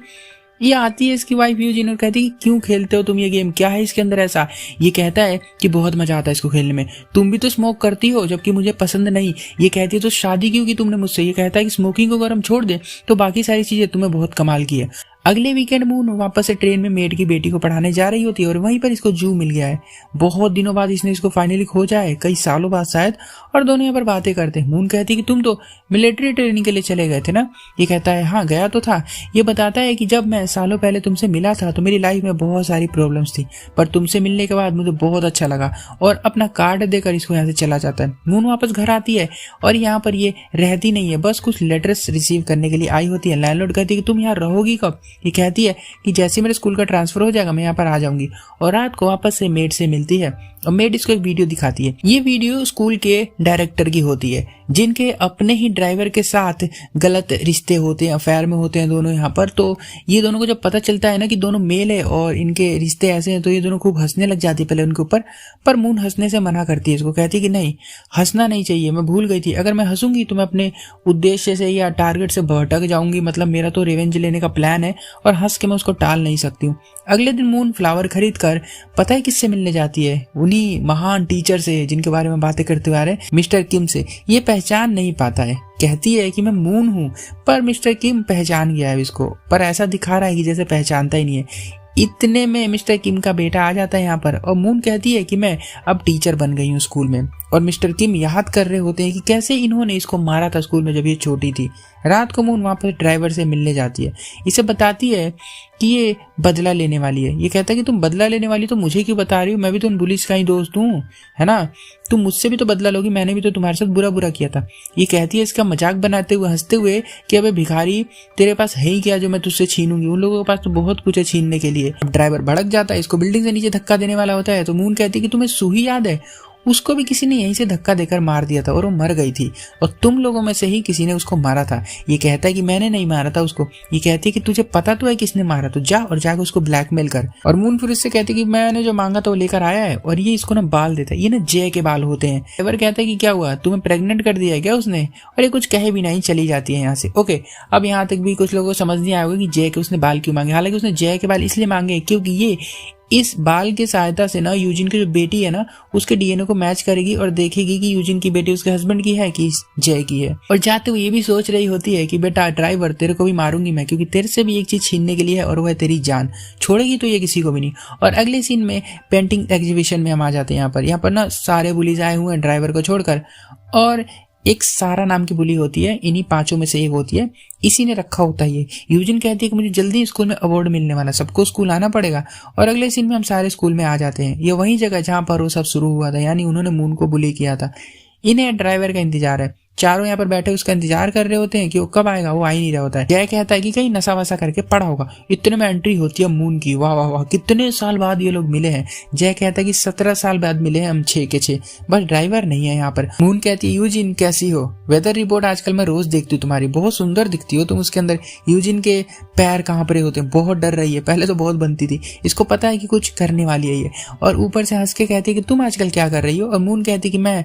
ये आती है इसकी वाइफ यूजिन और कहती है कि क्यों खेलते हो तुम ये गेम, क्या है इसके अंदर ऐसा। ये कहता है कि बहुत मजा आता है इसको खेलने में, तुम भी तो स्मोक करती हो जबकि मुझे पसंद नहीं। ये कहती है तो शादी क्यों की तुमने मुझसे। ये कहता है कि स्मोकिंग को अगर हम छोड़ दे तो बाकी सारी चीजें तुम्हें बहुत कमाल की है। अगले वीकेंड मून वापस से ट्रेन में मेड की बेटी को पढ़ाने जा रही होती है और वहीं पर इसको जू मिल गया है। बहुत दिनों बाद इसने इसको फाइनली खोजा है, कई सालों बाद शायद, और दोनों यहाँ पर बातें करते हैं। मून कहती है कि तुम तो मिलिट्री ट्रेनिंग के लिए चले गए थे ना। ये कहता है हाँ गया तो था। ये बताता है कि जब मैं सालों पहले तुमसे मिला था तो मेरी लाइफ में बहुत सारी प्रॉब्लम्स थी, पर तुमसे मिलने के बाद मुझे बहुत अच्छा लगा, और अपना कार्ड देकर इसको यहाँ से चला जाता है। मून वापस घर आती है और यहाँ पर ये रहती नहीं है, बस कुछ लेटर्स रिसीव करने के लिए आई होती है। लैंडलॉर्ड कहती है कि तुम यहाँ रहोगी कब। ये कहती है कि जैसे मेरे स्कूल का ट्रांसफर हो जाएगा मैं यहाँ पर आ जाऊंगी, और रात को वापस से मेड से मिलती है और मेड इसको एक वीडियो दिखाती है। ये वीडियो स्कूल के डायरेक्टर की होती है, जिनके अपने ही ड्राइवर के साथ गलत रिश्ते होते हैं, अफेयर में होते हैं दोनों यहाँ पर। तो ये दोनों को जब पता चलता है ना कि दोनों मेल है और इनके रिश्ते ऐसे हैं, तो ये दोनों खूब हंसने लग जाती है पहले उनके ऊपर। पर मून हंसने से मना करती है, इसको कहती है कि नहीं हंसना नहीं चाहिए, मैं भूल गई थी, अगर मैं हंसूंगी तो मैं अपने उद्देश्य से या टारगेट से भटक जाऊंगी, मतलब मेरा तो रिवेंज लेने का प्लान है और हंस के मैं उसको टाल नहीं सकती हूँ। अगले दिन मून फ्लावर खरीद कर पता है किससे मिलने जाती है, उन्हीं महान टीचर से जिनके बारे में बातें करते हुए आ रहे हैं, मिस्टर किम से। ये पहचान नहीं पाता है, कहती है कि मैं मून हूँ, पर मिस्टर किम पहचान गया है इसको, पर ऐसा दिखा रहा है कि जैसे पहचानता ही नहीं है। इतने में मिस्टर किम का बेटा आ जाता है यहाँ पर, और मून कहती है कि मैं अब टीचर बन गई हूँ स्कूल में। और मिस्टर किम याद कर रहे होते हैं कि कैसे इन्होंने इसको मारा था स्कूल में जब ये छोटी थी। रात को मून वापस ड्राइवर से मिलने जाती है, इसे बताती है कि ये बदला लेने वाली है। ये कहता है कि तुम बदला लेने वाली तो मुझे क्यों बता रही हो, मैं भी तो उन पुलिस का ही दोस्त हूँ, है ना, तुम मुझसे भी तो बदला लोगी, मैंने भी तो तुम्हारे साथ बुरा बुरा किया था। ये कहती है इसका मजाक बनाते हुए हंसते हुए कि अबे भिखारी तेरे पास है ही क्या जो मैं तुझसे छीनूंगी, उन लोगों के पास तो बहुत कुछ है छीनने के लिए। ड्राइवर भड़क जाता है, इसको बिल्डिंग से नीचे धक्का देने वाला होता है। तो मून कहती है कि तुम्हें सूही याद है, उसको भी किसी ने यहीं से धक्का देकर मार दिया था और वो मर गई थी, और तुम लोगों में से ही किसी ने उसको मारा था। ये कहता है कि मैंने नहीं मारा था उसको। ये कहती है कि तुझे पता तो है किसने मारा, तो जा और जाकर उसको ब्लैकमेल कर। और मून फिर इससे कहती है कि मैंने जो मांगा था वो लेकर आया है, और ये इसको ना बाल देता है। ये ना जय के बाल होते हैं। ड्राइवर कहता है कि क्या हुआ, तुम्हें प्रेग्नेंट कर दिया है क्या उसने, और ये कुछ कहे भी नहीं चली जाती है यहाँ से। ओके, अब यहाँ तक भी कुछ लोगों को समझ नहीं आया होगा कि जय के उसने बाल क्यों मांगे। हालांकि उसने जय के बाल इसलिए मांगे क्योंकि ये इस बाल की सहायता से ना यूजिन की जो बेटी है ना उसके डीएनए को मैच करेगी और देखेगी कि यूजिन की बेटी उसके हस्बैंड की है कि जय की है। और जाते हुए ये भी सोच रही होती है कि बेटा ड्राइवर तेरे को भी मारूंगी मैं, क्योंकि तेरे से भी एक चीज छीनने के लिए है और वो है तेरी जान, छोड़ेगी तो ये किसी को भी नहीं। और अगले सीन में पेंटिंग एग्जीबिशन में हम आ जाते हैं। यहाँ पर ना सारे बुलीज आए हुए हैं ड्राइवर को छोड़कर, और एक सारा नाम की बुली होती है, इन्हीं पांचों में से एक होती है, इसी ने रखा होता है ये। यूजिन कहती है कि मुझे जल्दी स्कूल में अवार्ड मिलने वाला, सबको स्कूल आना पड़ेगा। और अगले सीन में हम सारे स्कूल में आ जाते हैं। ये वही जगह जहां पर वो सब शुरू हुआ था, यानी उन्होंने मून को बुली किया था। इन्हें ड्राइवर का इंतजार है, चारों यहाँ पर बैठे उसका इंतजार कर रहे होते हैं कि वो कब आएगा, वो आ ही नहीं रहा होता है। जय कहता है कि कहीं नशा वसा करके पड़ा होगा। इतने में एंट्री होती है मून की। वाह वाह वाह, कितने साल बाद ये लोग मिले हैं। जय कहता है कि 17 साल बाद मिले हैं हम 6 के 6, बस ड्राइवर नहीं है यहाँ पर। मून कहती है यूजिन कैसी हो, वेदर रिपोर्ट आजकल मैं रोज देखती हूँ तुम्हारी, बहुत सुंदर दिखती हो तुम उसके अंदर। यूजिन के पैर कहाँ पर होते हैं, बहुत डर रही है, पहले तो बहुत बनती थी, इसको पता है कि कुछ करने वाली है ये। और ऊपर से हंस के कहती है कि तुम आजकल क्या कर रही हो। और मून कहती है कि मैं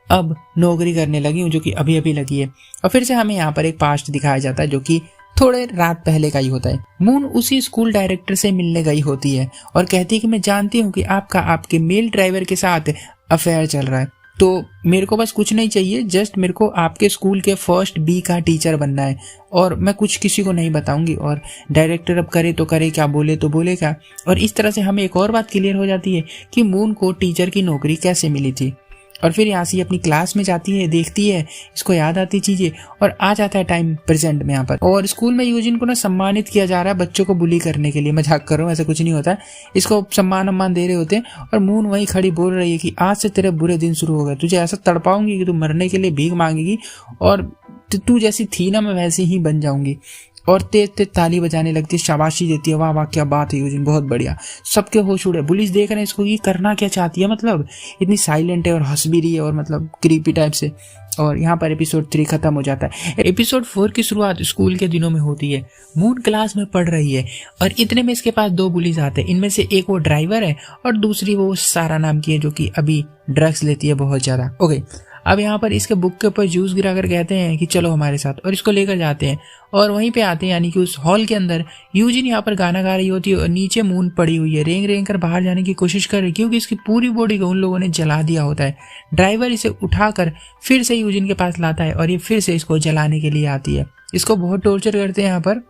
अब नौकरी करने लगी हूँ, जो कि अभी अभी लगी है। और फिर से हमें यहाँ पर एक पास्ट दिखाया जाता है जो कि थोड़े रात पहले का ही होता है। मून उसी स्कूल डायरेक्टर से मिलने गई होती है और कहती है कि मैं जानती हूँ कि आपका आपके मेल ड्राइवर के साथ अफेयर चल रहा है, तो मेरे को बस कुछ नहीं चाहिए, जस्ट मेरे को आपके स्कूल के फर्स्ट बी का टीचर बनना है, और मैं कुछ किसी को नहीं बताऊंगी। और डायरेक्टर अब करे तो करे क्या, बोले तो बोले क्या। और इस तरह से हमें एक और बात क्लियर हो जाती है कि मून को टीचर की नौकरी कैसे मिली थी। और फिर यहाँ से अपनी क्लास में जाती है, देखती है, इसको याद आती चीजें, और आ जाता है टाइम प्रेजेंट में यहाँ पर। और स्कूल में यूजिन को ना सम्मानित किया जा रहा है बच्चों को बुली करने के लिए। मजाक कर रहा हूँ, ऐसा कुछ नहीं होता है। इसको सम्मान दे रहे होते हैं और मून वहीं खड़ी बोल रही है कि आज से तेरे बुरे दिन शुरू हो गए, तुझे ऐसा तड़पाऊंगी कि तू मरने के लिए भीख मांगेगी, और तू जैसी थी ना मैं वैसी ही बन जाऊंगी। और तेज तेज ताली बजाने लगती है, शाबाशी देती है, वाह वाह क्या बात है यूजिन, बहुत बढ़िया। सबके होश उड़े, पुलिस देख रहे हैं इसको, ये करना क्या चाहती है, मतलब इतनी साइलेंट है और हंस भी रही है और मतलब क्रीपी टाइप से। और यहाँ पर एपिसोड 3 खत्म हो जाता है। एपिसोड 4 की शुरुआत स्कूल के दिनों में होती है। मून क्लास में पढ़ रही है और इतने में इसके पास 2 पुलिस आते हैं। इनमें से एक वो ड्राइवर है और दूसरी वो सारा नाम की है जो कि अभी ड्रग्स लेती है बहुत ज्यादा। ओके, अब यहाँ पर इसके बुक के ऊपर जूस गिरा कर कहते हैं कि चलो हमारे साथ, और इसको लेकर जाते हैं। और वहीं पे आते हैं, यानी कि उस हॉल के अंदर यूजिन यहाँ पर गाना गा रही होती है और नीचे मून पड़ी हुई है, रेंग रेंग कर बाहर जाने की कोशिश कर रही है क्योंकि इसकी पूरी बॉडी को उन लोगों ने जला दिया होता है। ड्राइवर इसे उठाकर फिर से यूजिन के पास लाता है और ये फिर से इसको जलाने के लिए आती है। इसको बहुत टॉर्चर करते हैं यहाँ पर।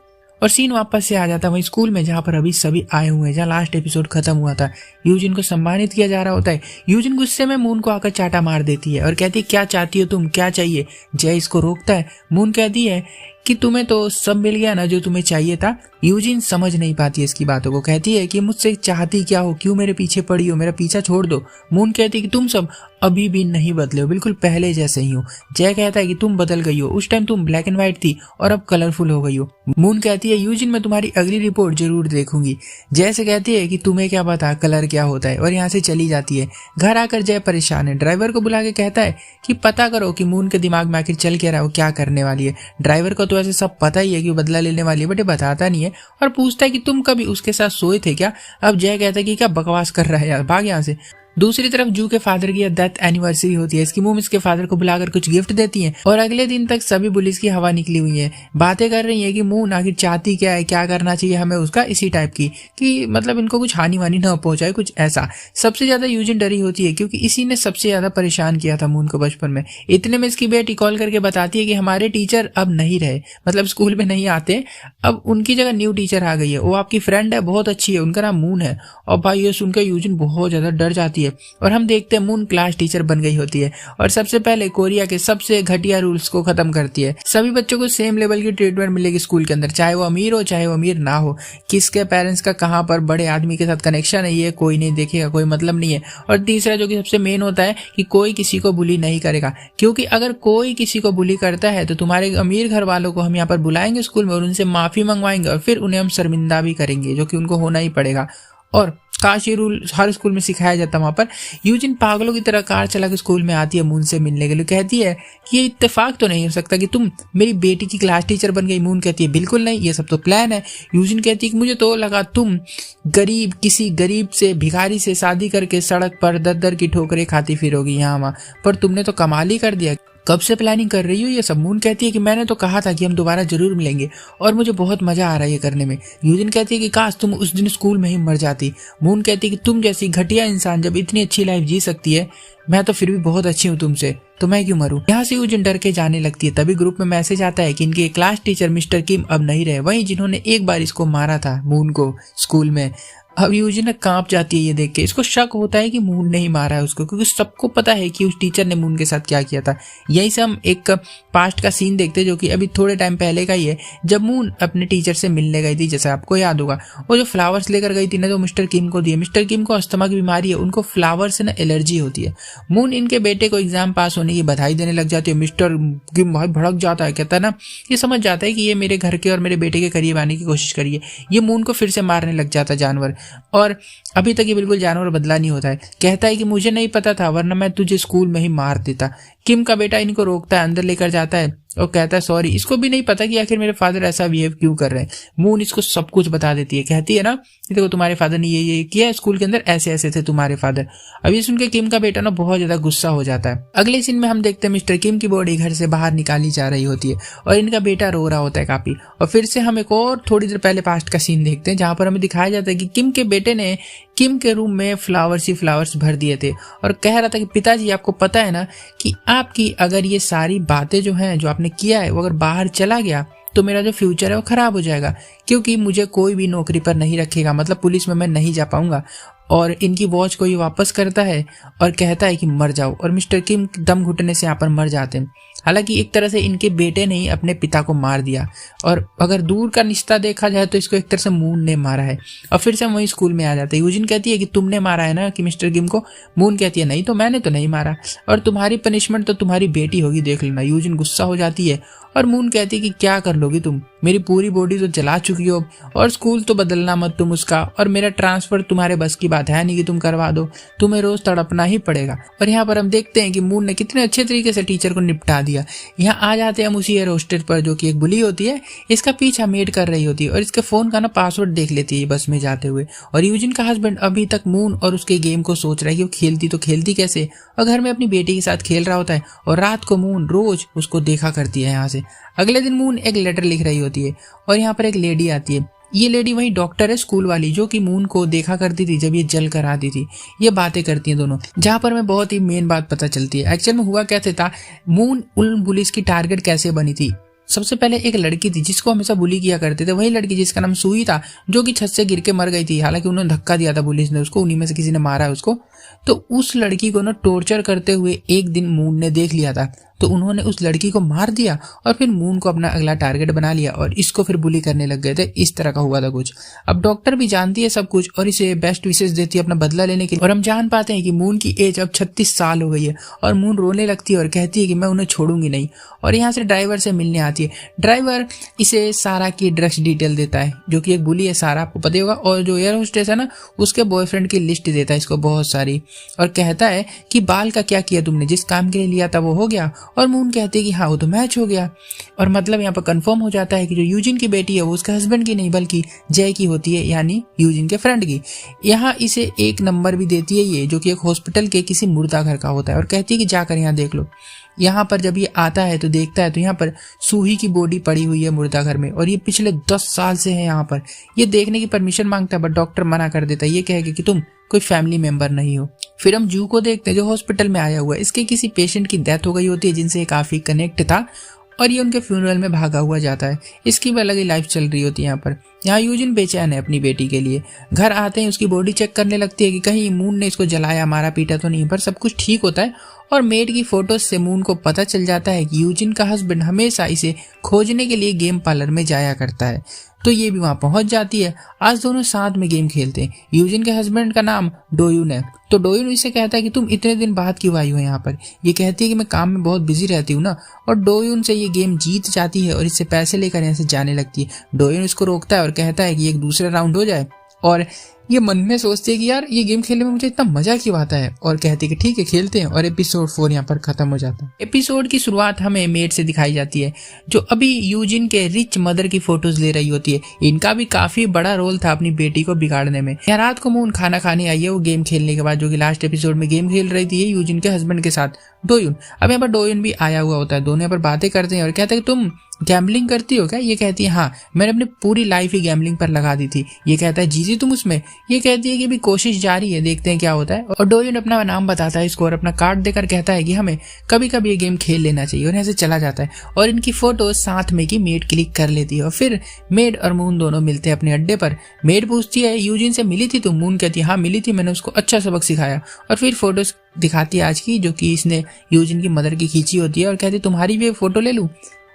और सीन वापस से आ जाता है वही स्कूल में जहाँ पर अभी सभी आए हुए हैं, जहाँ लास्ट एपिसोड खत्म हुआ था। यूजिन को सम्मानित किया जा रहा होता है। यूजिन गुस्से में मून को आकर चाटा मार देती है और कहती है क्या चाहती हो तुम, क्या चाहिए। जय इसको रोकता है। मून कहती है कि तुम्हें तो सब मिल गया ना जो तुम्हें चाहिए था। यूजिन समझ नहीं पाती इसकी बातों को, कहती है कि मुझसे चाहती क्या हो, क्यों मेरे पीछे पड़ी हो, मेरा पीछा छोड़ दो। मून कहती है कि तुम सब अभी भी नहीं बदले हो, बिल्कुल पहले जैसे ही हो। जय कहता है कि तुम बदल गई हो, उस टाइम तुम ब्लैक एंड व्हाइट थी और अब कलरफुल हो गई हो। मून कहती है यूजिन मैं तुम्हारी अगली रिपोर्ट जरूर देखूंगी। जय से कहती है कि तुम्हें क्या पता कलर क्या होता है, और यहाँ से चली जाती है। घर आकर जय परेशान है, ड्राइवर को बुला के कहता है कि पता करो कि मून के दिमाग में आखिर चल क्या रहा है, वो क्या करने वाली है। ड्राइवर को तो ऐसे सब पता ही है कि वो बदला लेने वाली है, बट ये बताता नहीं है और पूछता है कि तुम कभी उसके साथ सोए थे क्या। अब जय कहता है कि क्या बकवास कर रहा है यार, भाग यहाँ से। दूसरी तरफ जू के फादर की डेथ एनिवर्सरी होती है। इसकी मॉम इसके फादर को बुलाकर कुछ गिफ्ट देती है और अगले दिन तक सभी बुलिस की हवा निकली हुई है। बातें कर रही है कि मून आखिर चाहती क्या है, क्या करना चाहिए हमें उसका, इसी टाइप की कि मतलब इनको कुछ हानि वानी न पहुंचाए, कुछ ऐसा। सबसे ज्यादा यूजिन डरी होती है क्योंकि इसी ने सबसे ज्यादा परेशान किया था मून को बचपन में। इतने में इसकी बेटी कॉल करके बताती है कि हमारे टीचर अब नहीं रहे, मतलब स्कूल में नहीं आते, अब उनकी जगह न्यू टीचर आ गई है, वो आपकी फ्रेंड है, बहुत अच्छी है, उनका नाम मून है। और भाई ये सुनकर यूजिन बहुत ज्यादा डर जाती है और हम देखते हैं मून क्लास टीचर बन गई होती है और सबसे पहले कोरिया के सबसे घटिया रूल्स को खत्म करती है। सभी बच्चों को सेम लेवल की ट्रीटमेंट मिलेगी स्कूल के अंदर, चाहे वो अमीर हो चाहे वो अमीर ना हो। किसके पेरेंट्स का कहाँ पर बड़े आदमी के साथ कनेक्शन है ये कोई नहीं देखेगा, कोई मतलब नहीं है। और तीसरा जो कि सबसे मेन होता है कि कोई किसी को बुली नहीं करेगा, क्योंकि अगर कोई किसी को बुली करता है तो तुम्हारे अमीर घर वालों को हम यहाँ पर बुलाएंगे स्कूल में और उनसे माफी मंगवाएंगे और फिर उन्हें हम शर्मिंदा भी करेंगे, जो कि उनको होना ही पड़ेगा। और काश ये रूल हर स्कूल में सिखाया जाता। वहां पर यूजिन पागलों की तरह कार चला के स्कूल में आती है मून से मिलने के लिए, कहती है कि ये इत्तेफाक तो नहीं हो सकता कि तुम मेरी बेटी की क्लास टीचर बन गई। मून कहती है बिल्कुल नहीं, ये सब तो प्लान है। यूजिन कहती है कि मुझे तो लगा तुम किसी गरीब से भिखारी से शादी करके सड़क पर दर दर की ठोकरें खाती फिरोगी यहाँ वहाँ, पर तुमने तो कमाल ही कर दिया। कब से प्लानिंग कर रही हो ये सब। मून कहती है कि मैंने तो कहा था कि हम दोबारा जरूर मिलेंगे और मुझे बहुत मजा आ रहा है ये करने में। यूजिन कहती है कि काश तुम उस दिन स्कूल में ही मर जाती। मून कहती है कि तुम जैसी घटिया इंसान जब इतनी अच्छी लाइफ जी सकती है, मैं तो फिर भी बहुत अच्छी हूँ तुमसे, तो मैं क्यों मरूं। यहाँ से यूजिन डर के जाने लगती है। तभी ग्रुप में मैसेज आता है कि इनके क्लास टीचर मिस्टर किम अब नहीं रहे, वही जिन्होंने एक बार इसको मारा था मून को स्कूल में। अब यूजिन कांप जाती है ये देख के। इसको शक होता है कि मून ने ही मारा है उसको, क्योंकि सबको पता है कि उस टीचर ने मून के साथ क्या किया था। यही से हम एक पास्ट का सीन देखते हैं जो कि अभी थोड़े टाइम पहले का ही है, जब मून अपने टीचर से मिलने गई थी। जैसे आपको याद होगा वो जो फ्लावर्स लेकर गई थी ना, जो मिस्टर किम को दिए। मिस्टर किम को अस्थमा की बीमारी है, उनको फ्लावर से ना एलर्जी होती है। मून इनके बेटे को एग्जाम पास होने की बधाई देने लग जाती है। मिस्टर किम भाई भड़क जाता है, कहता है ना, ये समझ जाता है कि ये मेरे घर के और मेरे बेटे के करीब आने की कोशिश करिए। ये मून को फिर से मारने लग जाता है जानवर, और अभी तक ये बिल्कुल जानवर बदला नहीं होता है। कहता है कि मुझे नहीं पता था, वरना मैं तुझे स्कूल में ही मार देता। किम का बेटा इनको रोकता है, अंदर लेकर जाता है और कहता है सॉरी। इसको भी नहीं पता कि आखिर मेरे फादर ऐसा बिहेव क्यों कर रहे हैं। मून इसको सब कुछ बता देती है, कहती है ना देखो तुम्हारे फादर ने ये किया स्कूल के अंदर, ऐसे ऐसे थे तुम्हारे फादर। अभी सुन के किम का बेटा ना बहुत ज्यादा गुस्सा हो जाता है। अगले सीन में हम देखते हैं मिस्टर किम की बॉडी घर से बाहर निकाली जा रही होती है और इनका बेटा रो रहा होता है काफी। और फिर से हम एक और थोड़ी देर पहले पास्ट का सीन देखते हैं, जहां पर हमें दिखाया जाता है कि किम के बेटे ने किम के रूम में फ्लावर्स ही फ्लावर्स भर दिए थे और कह रहा था कि पिताजी आपको पता है ना कि आपकी अगर ये सारी बातें जो हैं, जो आपने किया है, वो अगर बाहर चला गया तो मेरा जो फ्यूचर है वो खराब हो जाएगा, क्योंकि मुझे कोई भी नौकरी पर नहीं रखेगा, मतलब पुलिस में मैं नहीं जा पाऊंगा। और इनकी वॉच को ये वापस करता है और कहता है कि मर जाओ, और मिस्टर किम दम घुटने से यहाँ पर मर जाते हैं। हालांकि एक तरह से इनके बेटे ने ही अपने पिता को मार दिया, और अगर दूर का रिश्ता देखा जाए तो इसको एक तरह से मून ने मारा है। और फिर से हम वही स्कूल में आ जाते हैं। यूजिन कहती है कि तुमने मारा है ना कि मिस्टर किम को। मून कहती है नहीं तो मैंने तो नहीं मारा, और तुम्हारी पनिशमेंट तो तुम्हारी बेटी होगी, देख लेना। यूजिन गुस्सा हो जाती है और मून कहती है कि क्या कर लोगी तुम, मेरी पूरी बॉडी तो जला चुकी हो, और स्कूल तो बदलना मत तुम उसका, और मेरा ट्रांसफर तुम्हारे बस की बात है नहीं कि तुम करवा दो, तुम्हें रोज तड़पना ही पड़ेगा। और यहाँ पर हम देखते हैं कि मून ने कितने अच्छे तरीके से टीचर को निपटा दिया। यहाँ आ जाते हैं हम उसी एयर होस्टेस पर, जो कि एक बुली होती है, इसका पीछा मेड कर रही होती है और इसके फोन का ना पासवर्ड देख लेती है बस में जाते हुए। और यूजिन का हस्बैंड अभी तक मून और उसके गेम को सोच रहा है कि वो खेलती तो खेलती कैसे, और घर में अपनी बेटी के साथ खेल रहा होता है, और रात को मून रोज उसको देखा करती है यहाँ से। अगले दिन मून एक लेटर लिख रही होती है और यहाँ पर एक लेडी आती है। ये लेडी वही डॉक्टर है स्कूल वाली, जो कि मून को देखा करती थी जब ये जल कर आती थी। ये बातें करती हैं दोनों, जहां पर हमें बहुत ही मेन बात पता चलती है एक्चुअल में हुआ क्या था। मून उन पुलिस की टारगेट कैसे बनी थी, सबसे पहले एक लड़की थी जिसको हमेशा बुली किया करते थे, वही लड़की जिसका नाम सूही था, जो कि छत से गिर के मर गई थी। हालांकि उन्होंने धक्का दिया था पुलिस ने उसको, उन्हीं में से किसी ने मारा है उसको। तो उस लड़की को ना टॉर्चर करते हुए एक दिन मून ने देख लिया था, तो उन्होंने उस लड़की को मार दिया और फिर मून को अपना अगला टारगेट बना लिया और इसको फिर बुली करने लग गए थे। इस तरह का हुआ था कुछ। अब डॉक्टर भी जानती है सब कुछ और इसे बेस्ट विशेष देती है अपना बदला लेने के लिए। और हम जान पाते हैं कि मून की एज अब 36 साल हो गई है और मून रोने लगती है और कहती है कि मैं उन्हें छोड़ूंगी नहीं। और यहाँ से ड्राइवर से मिलने आती है। ड्राइवर इसे सारा की ड्रग्स डिटेल देता है, जो कि एक बुली है, सारा आपको पता होगा। और जो एयर होस्टेस है ना, उसके बॉयफ्रेंड की लिस्ट देता है इसको बहुत सारी, और कहता है कि बाल का क्या किया तुमने, जिस काम के लिए लिया था वो हो गया। और मून कहती है कि हाँ वो तो मैच हो गया। और मतलब यहाँ पर कंफर्म हो जाता है कि जो यूजिन की बेटी है वो उसके हस्बैंड की नहीं बल्कि जय की होती है, यानी यूजिन के फ्रेंड की। यहाँ इसे एक नंबर भी देती है ये, जो कि एक हॉस्पिटल के किसी मुर्दा घर का होता है, और कहती है कि जाकर यहाँ देख लो। यहाँ पर जब ये आता है तो देखता है तो यहाँ पर सूही की बॉडी पड़ी हुई है मुर्दा घर में, और ये पिछले 10 साल से है यहाँ पर। ये देखने की परमिशन मांगता है बट डॉक्टर मना कर देता है, ये कहेगा कि तुम कोई फैमिली मेंबर नहीं हो। फिर हम जू को देखते हैं जो हॉस्पिटल में आया हुआ है। इसके किसी पेशेंट की डेथ हो गई होती है जिनसे काफी कनेक्ट था, और ये उनके फ्यूनरल में भागा हुआ जाता है। इसकी भी अलग ही लाइफ चल रही होती है यहाँ पर। यहाँ यूजिन बेचैन है अपनी बेटी के लिए। घर आते हैं उसकी बॉडी चेक करने लगती है कि कहीं मून ने इसको जलाया मारा पीटा तो नहीं, पर सब कुछ ठीक होता है। और मेड की फोटोज से मून को पता चल जाता है कि यूजिन का हस्बैंड हमेशा इसे खोजने के लिए गेम पार्लर में जाया करता है, तो ये भी वहां पहुंच जाती है। आज दोनों साथ में गेम खेलते हैं। यूजिन के हस्बैंड का नाम डोयुन है, तो डोयुन इसे कहता है कि तुम इतने दिन बाद क्यों आई हो यहाँ पर। ये कहती है कि मैं काम में बहुत बिजी रहती हूँ ना, और डोयुन से ये गेम जीत जाती है और इससे पैसे लेकर यहाँ से जाने लगती है। डोयुन इसको रोकता है और कहता है कि एक दूसरा राउंड हो जाए, और ये मन में सोचती है कि यार ये गेम खेलने में मुझे इतना मजा क्यों आता है, और कहती है कि ठीक है खेलते हैं। और एपिसोड 4 यहाँ पर खत्म हो जाता है। एपिसोड की शुरुआत हमें मेड से दिखाई जाती है, जो अभी यूजिन के रिच मदर की फोटोज ले रही होती है। इनका भी काफी बड़ा रोल था अपनी बेटी को बिगाड़ने में। यहाँ रात को मून खाना खाने आई है वो गेम खेलने के बाद, जो कि लास्ट एपिसोड में गेम खेल रही थी यूजिन के हस्बैंड के साथ डोयुन। अब यहाँ पर डोयुन भी आया हुआ होता है, दोनों यहाँ पर बातें करते हैं और कहते हैं तुम गैम्बलिंग करती हो क्या। ये कहती है हाँ, मैंने अपनी पूरी लाइफ ही गैम्बलिंग पर लगा दी थी। ये कहता है जीजी तुम उसमें। ये कहती है कि भी कोशिश जारी है, देखते हैं क्या होता है। और डोयुन अपना नाम बताता है इसको और अपना कार्ड देकर कहता है कि हमें कभी कभी ये गेम खेल लेना चाहिए, और ऐसे चला जाता है। और इनकी फोटो साथ में की मेड क्लिक कर लेती है, और फिर मेड और मून दोनों मिलते हैं अपने अड्डे पर। मेड पूछती है यूजिन से मिली थी तुम। मून कहती है हाँ मिली थी, मैंने उसको अच्छा सबक सिखाया। और फिर फोटोज दिखाती है आज की, जो कि इसने यूजिन की मदर की खींची होती है, और कहती तुम्हारी भी फोटो ले लूं।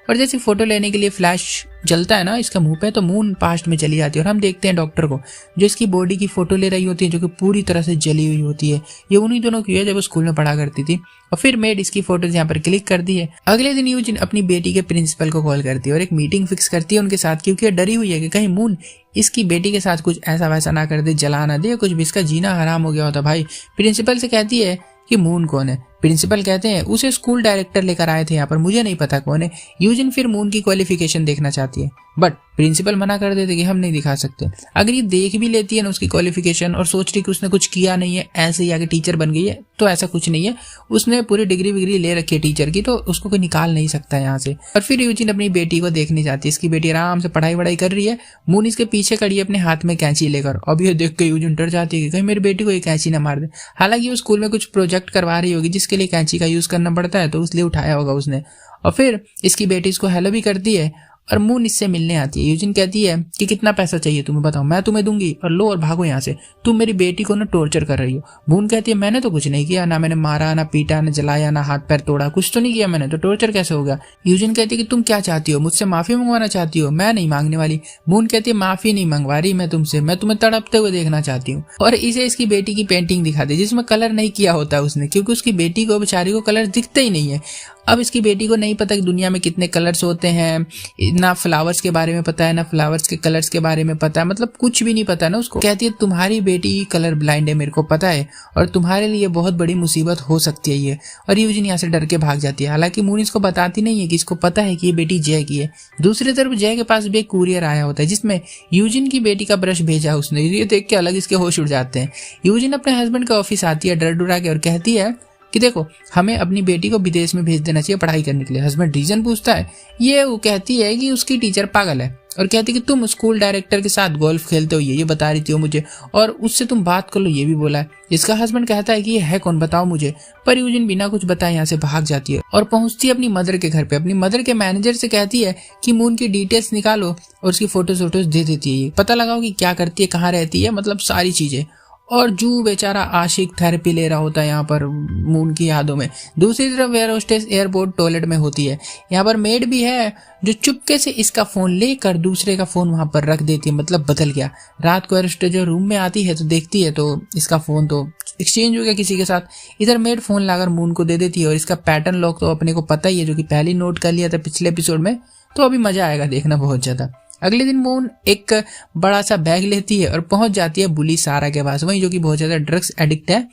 और जैसे फोटो लेने के लिए फ्लैश जलता है ना इसका मुंह पे, तो मून पास्ट में चली जाती है और हम देखते हैं डॉक्टर को, जो इसकी बॉडी की फोटो ले रही होती है, जो कि पूरी तरह से जली हुई होती है। ये उन्हीं दोनों की है जब वो स्कूल में पढ़ा करती थी। और फिर मेड इसकी फोटोज यहाँ पर क्लिक कर दी है। अगले दिन यूजिन अपनी बेटी के प्रिंसिपल को कॉल करती है और एक मीटिंग फिक्स करती है उनके साथ, क्योंकि डरी हुई है कि कहीं मून इसकी बेटी के साथ कुछ ऐसा वैसा ना कर दे, जला ना दे, कुछ भी इसका जीना हराम हो गया होता भाई। प्रिंसिपल से कहती है कि मून कौन है। प्रिंसिपल कहते हैं उसे स्कूल डायरेक्टर लेकर आए थे यहाँ पर, मुझे नहीं पता कौन है। यूजिन फिर मून की क्वालिफिकेशन देखना चाहती है, बट प्रिंसिपल मना कर देते कि हम नहीं दिखा सकते। अगर ये देख भी लेती है ना उसकी क्वालिफिकेशन और सोच रही कि उसने कुछ किया नहीं है, ऐसे ही आगे टीचर बन गई है, तो ऐसा कुछ नहीं है। उसने पूरी डिग्री विग्री ले रखी है टीचर की, तो उसको कोई निकाल नहीं सकता यहाँ से। और फिर यूजिन अपनी बेटी को देखने जाती है। इसकी बेटी आराम से पढ़ाई वढ़ाई कर रही है, मून इसके पीछे खड़ी है अपने हाथ में कैंची लेकर। अब ये देख के यूजिन डर जाती है कि कहीं मेरी बेटी को ये कैंची ना मार दे। हालांकि वो स्कूल में कुछ प्रोजेक्ट करवा रही होगी जिसके लिए कैंची का यूज करना पड़ता है, तो इसलिए उठाया होगा उसने। और फिर इसकी बेटी इसको हेलो भी करती है और मून इससे मिलने आती है। यूजिन कहती है कि कितना पैसा चाहिए तुम्हें बताओ, मैं तुम्हें दूंगी, और लो और भागो यहाँ से, तुम मेरी बेटी को ना टॉर्चर कर रही हो। मून कहती है मैंने तो कुछ नहीं किया, ना मैंने मारा, ना पीटा, ना जलाया, ना हाथ पैर तोड़ा, कुछ तो नहीं किया मैंने, तो टॉर्चर कैसे हो गया। यूजिन कहती है कि तुम क्या चाहती हो, मुझसे माफी मंगवाना चाहती हो, मैं नहीं मांगने वाली। मून कहती है माफी नहीं मंगवा रही मैं तुमसे, मैं तुम्हें तड़पते हुए देखना चाहती हूँ। और इसे इसकी बेटी की पेंटिंग दिखाती है जिसमें कलर नहीं किया होता उसने, क्योंकि उसकी बेटी को बेचारी को कलर दिखते ही नहीं है। अब इसकी बेटी को नहीं पता कि दुनिया में कितने कलर्स होते हैं, ना फ्लावर्स के बारे में पता है, ना फ्लावर्स के कलर्स के बारे में पता है, मतलब कुछ भी नहीं पता ना उसको। कहती है तुम्हारी बेटी कलर ब्लाइंड है, मेरे को पता है, और तुम्हारे लिए बहुत बड़ी मुसीबत हो सकती है ये। और यूजिन यहाँ से डर के भाग जाती है। हालांकि मून इसको बताती नहीं है कि इसको पता है कि ये बेटी जय की है। दूसरी तरफ जय के पास भी एक कुरियर आया होता है जिसमें यूजिन की बेटी का ब्रश भेजा उसने। ये देख के अलग इसके होश उड़ जाते हैं। यूजिन अपने हस्बैंड के ऑफिस आती है डर डुरा के और कहती है कि देखो हमें अपनी बेटी को विदेश में भेज देना चाहिए पढ़ाई करने के लिए। हस्बैंड रीजन पूछता है, ये वो कहती है कि उसकी टीचर पागल है और कहती है कि तुम स्कूल डायरेक्टर के साथ गोल्फ खेलते हो, ये बता रही थी वो मुझे, और उससे तुम बात कर लो, ये भी बोला है। इसका हस्बैंड कहता है कि ये है कौन, बताओ मुझे। पर यूजिन बिना कुछ बताए यहाँ से भाग जाती है और पहुंचती है अपनी मदर के घर पे। अपनी मदर के मैनेजर से कहती है कि मून की डिटेल्स निकालो और उसकी फोटोज दे देती है। ये पता लगाओ कि क्या करती है, कहाँ रहती है, मतलब सारी चीजें। और जू बेचारा आशिक थेरेपी ले रहा होता है यहाँ पर मून की यादों में। दूसरी तरफ एयर होस्टेस एयरपोर्ट टॉयलेट में होती है। यहाँ पर मेड भी है जो चुपके से इसका फोन लेकर दूसरे का फोन वहां पर रख देती है, मतलब बदल गया। रात को एयर होस्टेस जो रूम में आती है तो देखती है तो इसका फोन तो एक्सचेंज हो गया किसी के साथ। इधर मेड फोन लाकर मून को दे देती है और इसका पैटर्न लॉक तो अपने को पता ही है, जो कि पहले ही नोट कर लिया था पिछले एपिसोड में। तो अभी मजा आएगा देखना बहुत ज्यादा। अगले दिन मून एक बड़ा सा बैग लेती है और पहुंच जाती है बुली सारा के पास, वही जो कि बहुत ज्यादा ड्रग्स एडिक्ट है,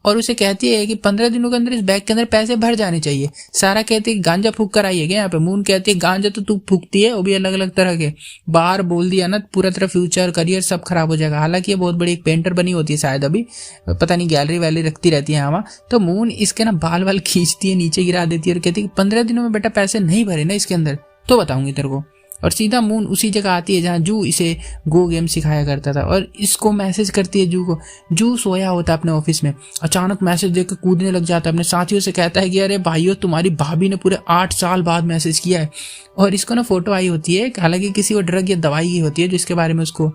और उसे कहती है कि 15 दिनों के अंदर इस बैग के अंदर पैसे भर जाने चाहिए। सारा कहती है गांजा फूक कर आई है क्या यहाँ पे। मून कहती है गांजा तो तू फूकती है, वो भी अलग अलग तरह के। बाहर बोल दिया ना पूरा तरह फ्यूचर करियर सब खराब हो जाएगा। हालांकि ये बहुत बड़ी एक पेंटर बनी होती है शायद, अभी पता नहीं गैलरी वैलरी रखती रहती है वहाँ। तो मून इसके ना बाल वाल खींचती है, नीचे गिरा देती है और कहती है 15 दिनों में बेटा पैसे नहीं भरे ना इसके अंदर तो बताऊंगी तेरे को। और सीधा मून उसी जगह आती है जहाँ जू इसे गो गेम सिखाया करता था और इसको मैसेज करती है जू को। जू सोया होता है अपने ऑफिस में, अचानक मैसेज देख कर कूदने लग जाता है। अपने साथियों से कहता है कि अरे भाइयों तुम्हारी भाभी ने पूरे 8 साल बाद मैसेज किया है। और इसको ना फोटो आई होती है, हालांकि किसी को ड्रग या दवाई की होती है जिसके बारे में उसको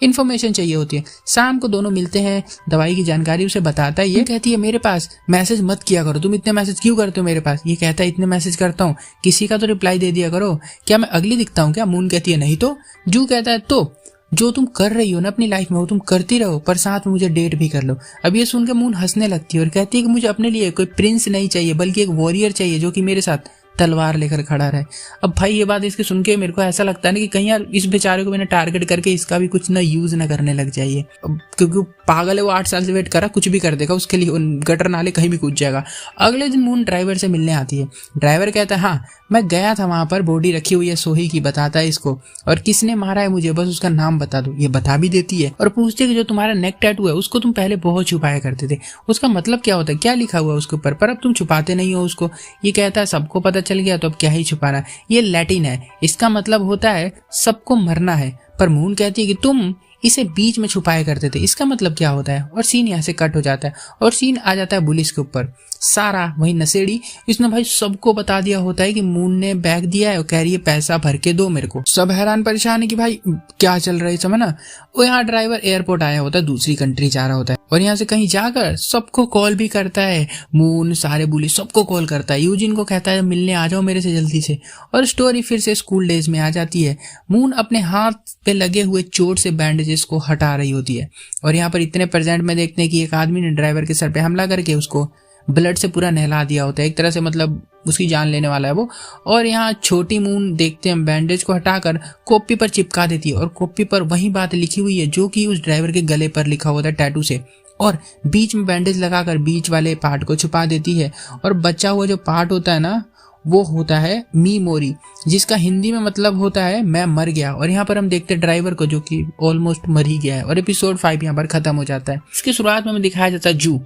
इन्फॉर्मेशन चाहिए होती है। शाम को दोनों मिलते हैं, दवाई की जानकारी उसे बताता है। ये कहती है मेरे पास मैसेज मत किया करो, तुम इतने मैसेज क्यों करते हो मेरे पास। ये कहता है इतने मैसेज करता हूँ, किसी का तो रिप्लाई दे दिया करो, क्या मैं अगली दिखता हूँ क्या। मून कहती है नहीं तो। जू कहता है तो जो तुम कर रही हो ना अपनी लाइफ में वो तुम करती रहो, पर साथ में मुझे डेट भी कर लो। अब ये सुनकर मून हंसने लगती है और कहती है कि मुझे अपने लिए कोई प्रिंस नहीं चाहिए बल्कि एक वॉरियर चाहिए जो कि मेरे साथ तलवार लेकर खड़ा रहे। अब भाई ये बात इसके सुन के मेरे को ऐसा लगता है ना कि कहीं यार इस बेचारे को मैंने टारगेट करके इसका भी कुछ ना यूज ना करने लग जाइए, क्योंकि पागल है वो 8 साल से वेट करा, कुछ भी कर देगा उसके लिए, गटर नाले कहीं भी कूद जाएगा। अगले दिन मून ड्राइवर से मिलने आती है। ड्राइवर कहता है हाँ मैं गया था वहां पर, बॉडी रखी हुई है सोही की, बताता है इसको, और किसने मारा है मुझे बस उसका नाम बता दो। ये बता भी देती है और पूछती है कि जो तुम्हारा नेक टैटू है उसको तुम पहले बहुत छुपाया करते थे, उसका मतलब क्या होता है, क्या लिखा हुआ है उसके ऊपर, पर अब तुम छुपाते नहीं हो उसको। ये कहता है सबको पता चल गया तो अब क्या ही छुपाना, ये लैटिन है, इसका मतलब होता है सबको मरना है। पर मून कहती है कि तुम इसे बीच में छुपाया करते थे, इसका मतलब क्या होता है। और सीन यहाँ से कट हो जाता है और सीन आ जाता है पुलिस के ऊपर। सारा वही नशेड़ी, इसने भाई सबको बता दिया होता है कि मून ने बैग दिया है और कह रही है पैसा भर के दो मेरे को। सब हैरान परेशान है कि भाई क्या चल रहा है समय ना। वो यहाँ ड्राइवर एयरपोर्ट आया होता है, दूसरी कंट्री जा रहा होता है और यहाँ से कहीं जाकर सबको कॉल भी करता है। मून सारे बुली सबको कॉल करता है। यूजिन को कहता है मिलने आ जाओ मेरे से जल्दी से। और स्टोरी फिर से स्कूल डेज में आ जाती है। मून अपने हाथ पे लगे हुए चोट से बैंडेजेस को हटा रही होती है और यहाँ पर इतने प्रेजेंट में देखते हैं कि एक आदमी ने ड्राइवर के सर पे हमला करके उसको ब्लड से पूरा नहला दिया होता है, एक तरह से मतलब उसकी जान लेने वाला है वो। और यहाँ छोटी मून देखते हैं बैंडेज को हटाकर कॉपी पर चिपका देती है और कॉपी पर वही बात लिखी हुई है जो कि उस ड्राइवर के गले पर लिखा होता है टैटू से, और बीच में बैंडेज लगाकर बीच वाले पार्ट को छुपा देती है। और बचा हुआ जो पार्ट होता है ना वो होता है मी मोरी, जिसका हिंदी में मतलब होता है मैं मर गया। और यहाँ पर हम देखते हैं ड्राइवर को जो कि ऑलमोस्ट मर ही गया है और एपिसोड 5 यहाँ पर खत्म हो जाता है। इसकी शुरुआत में हमें दिखाया जाता है जू,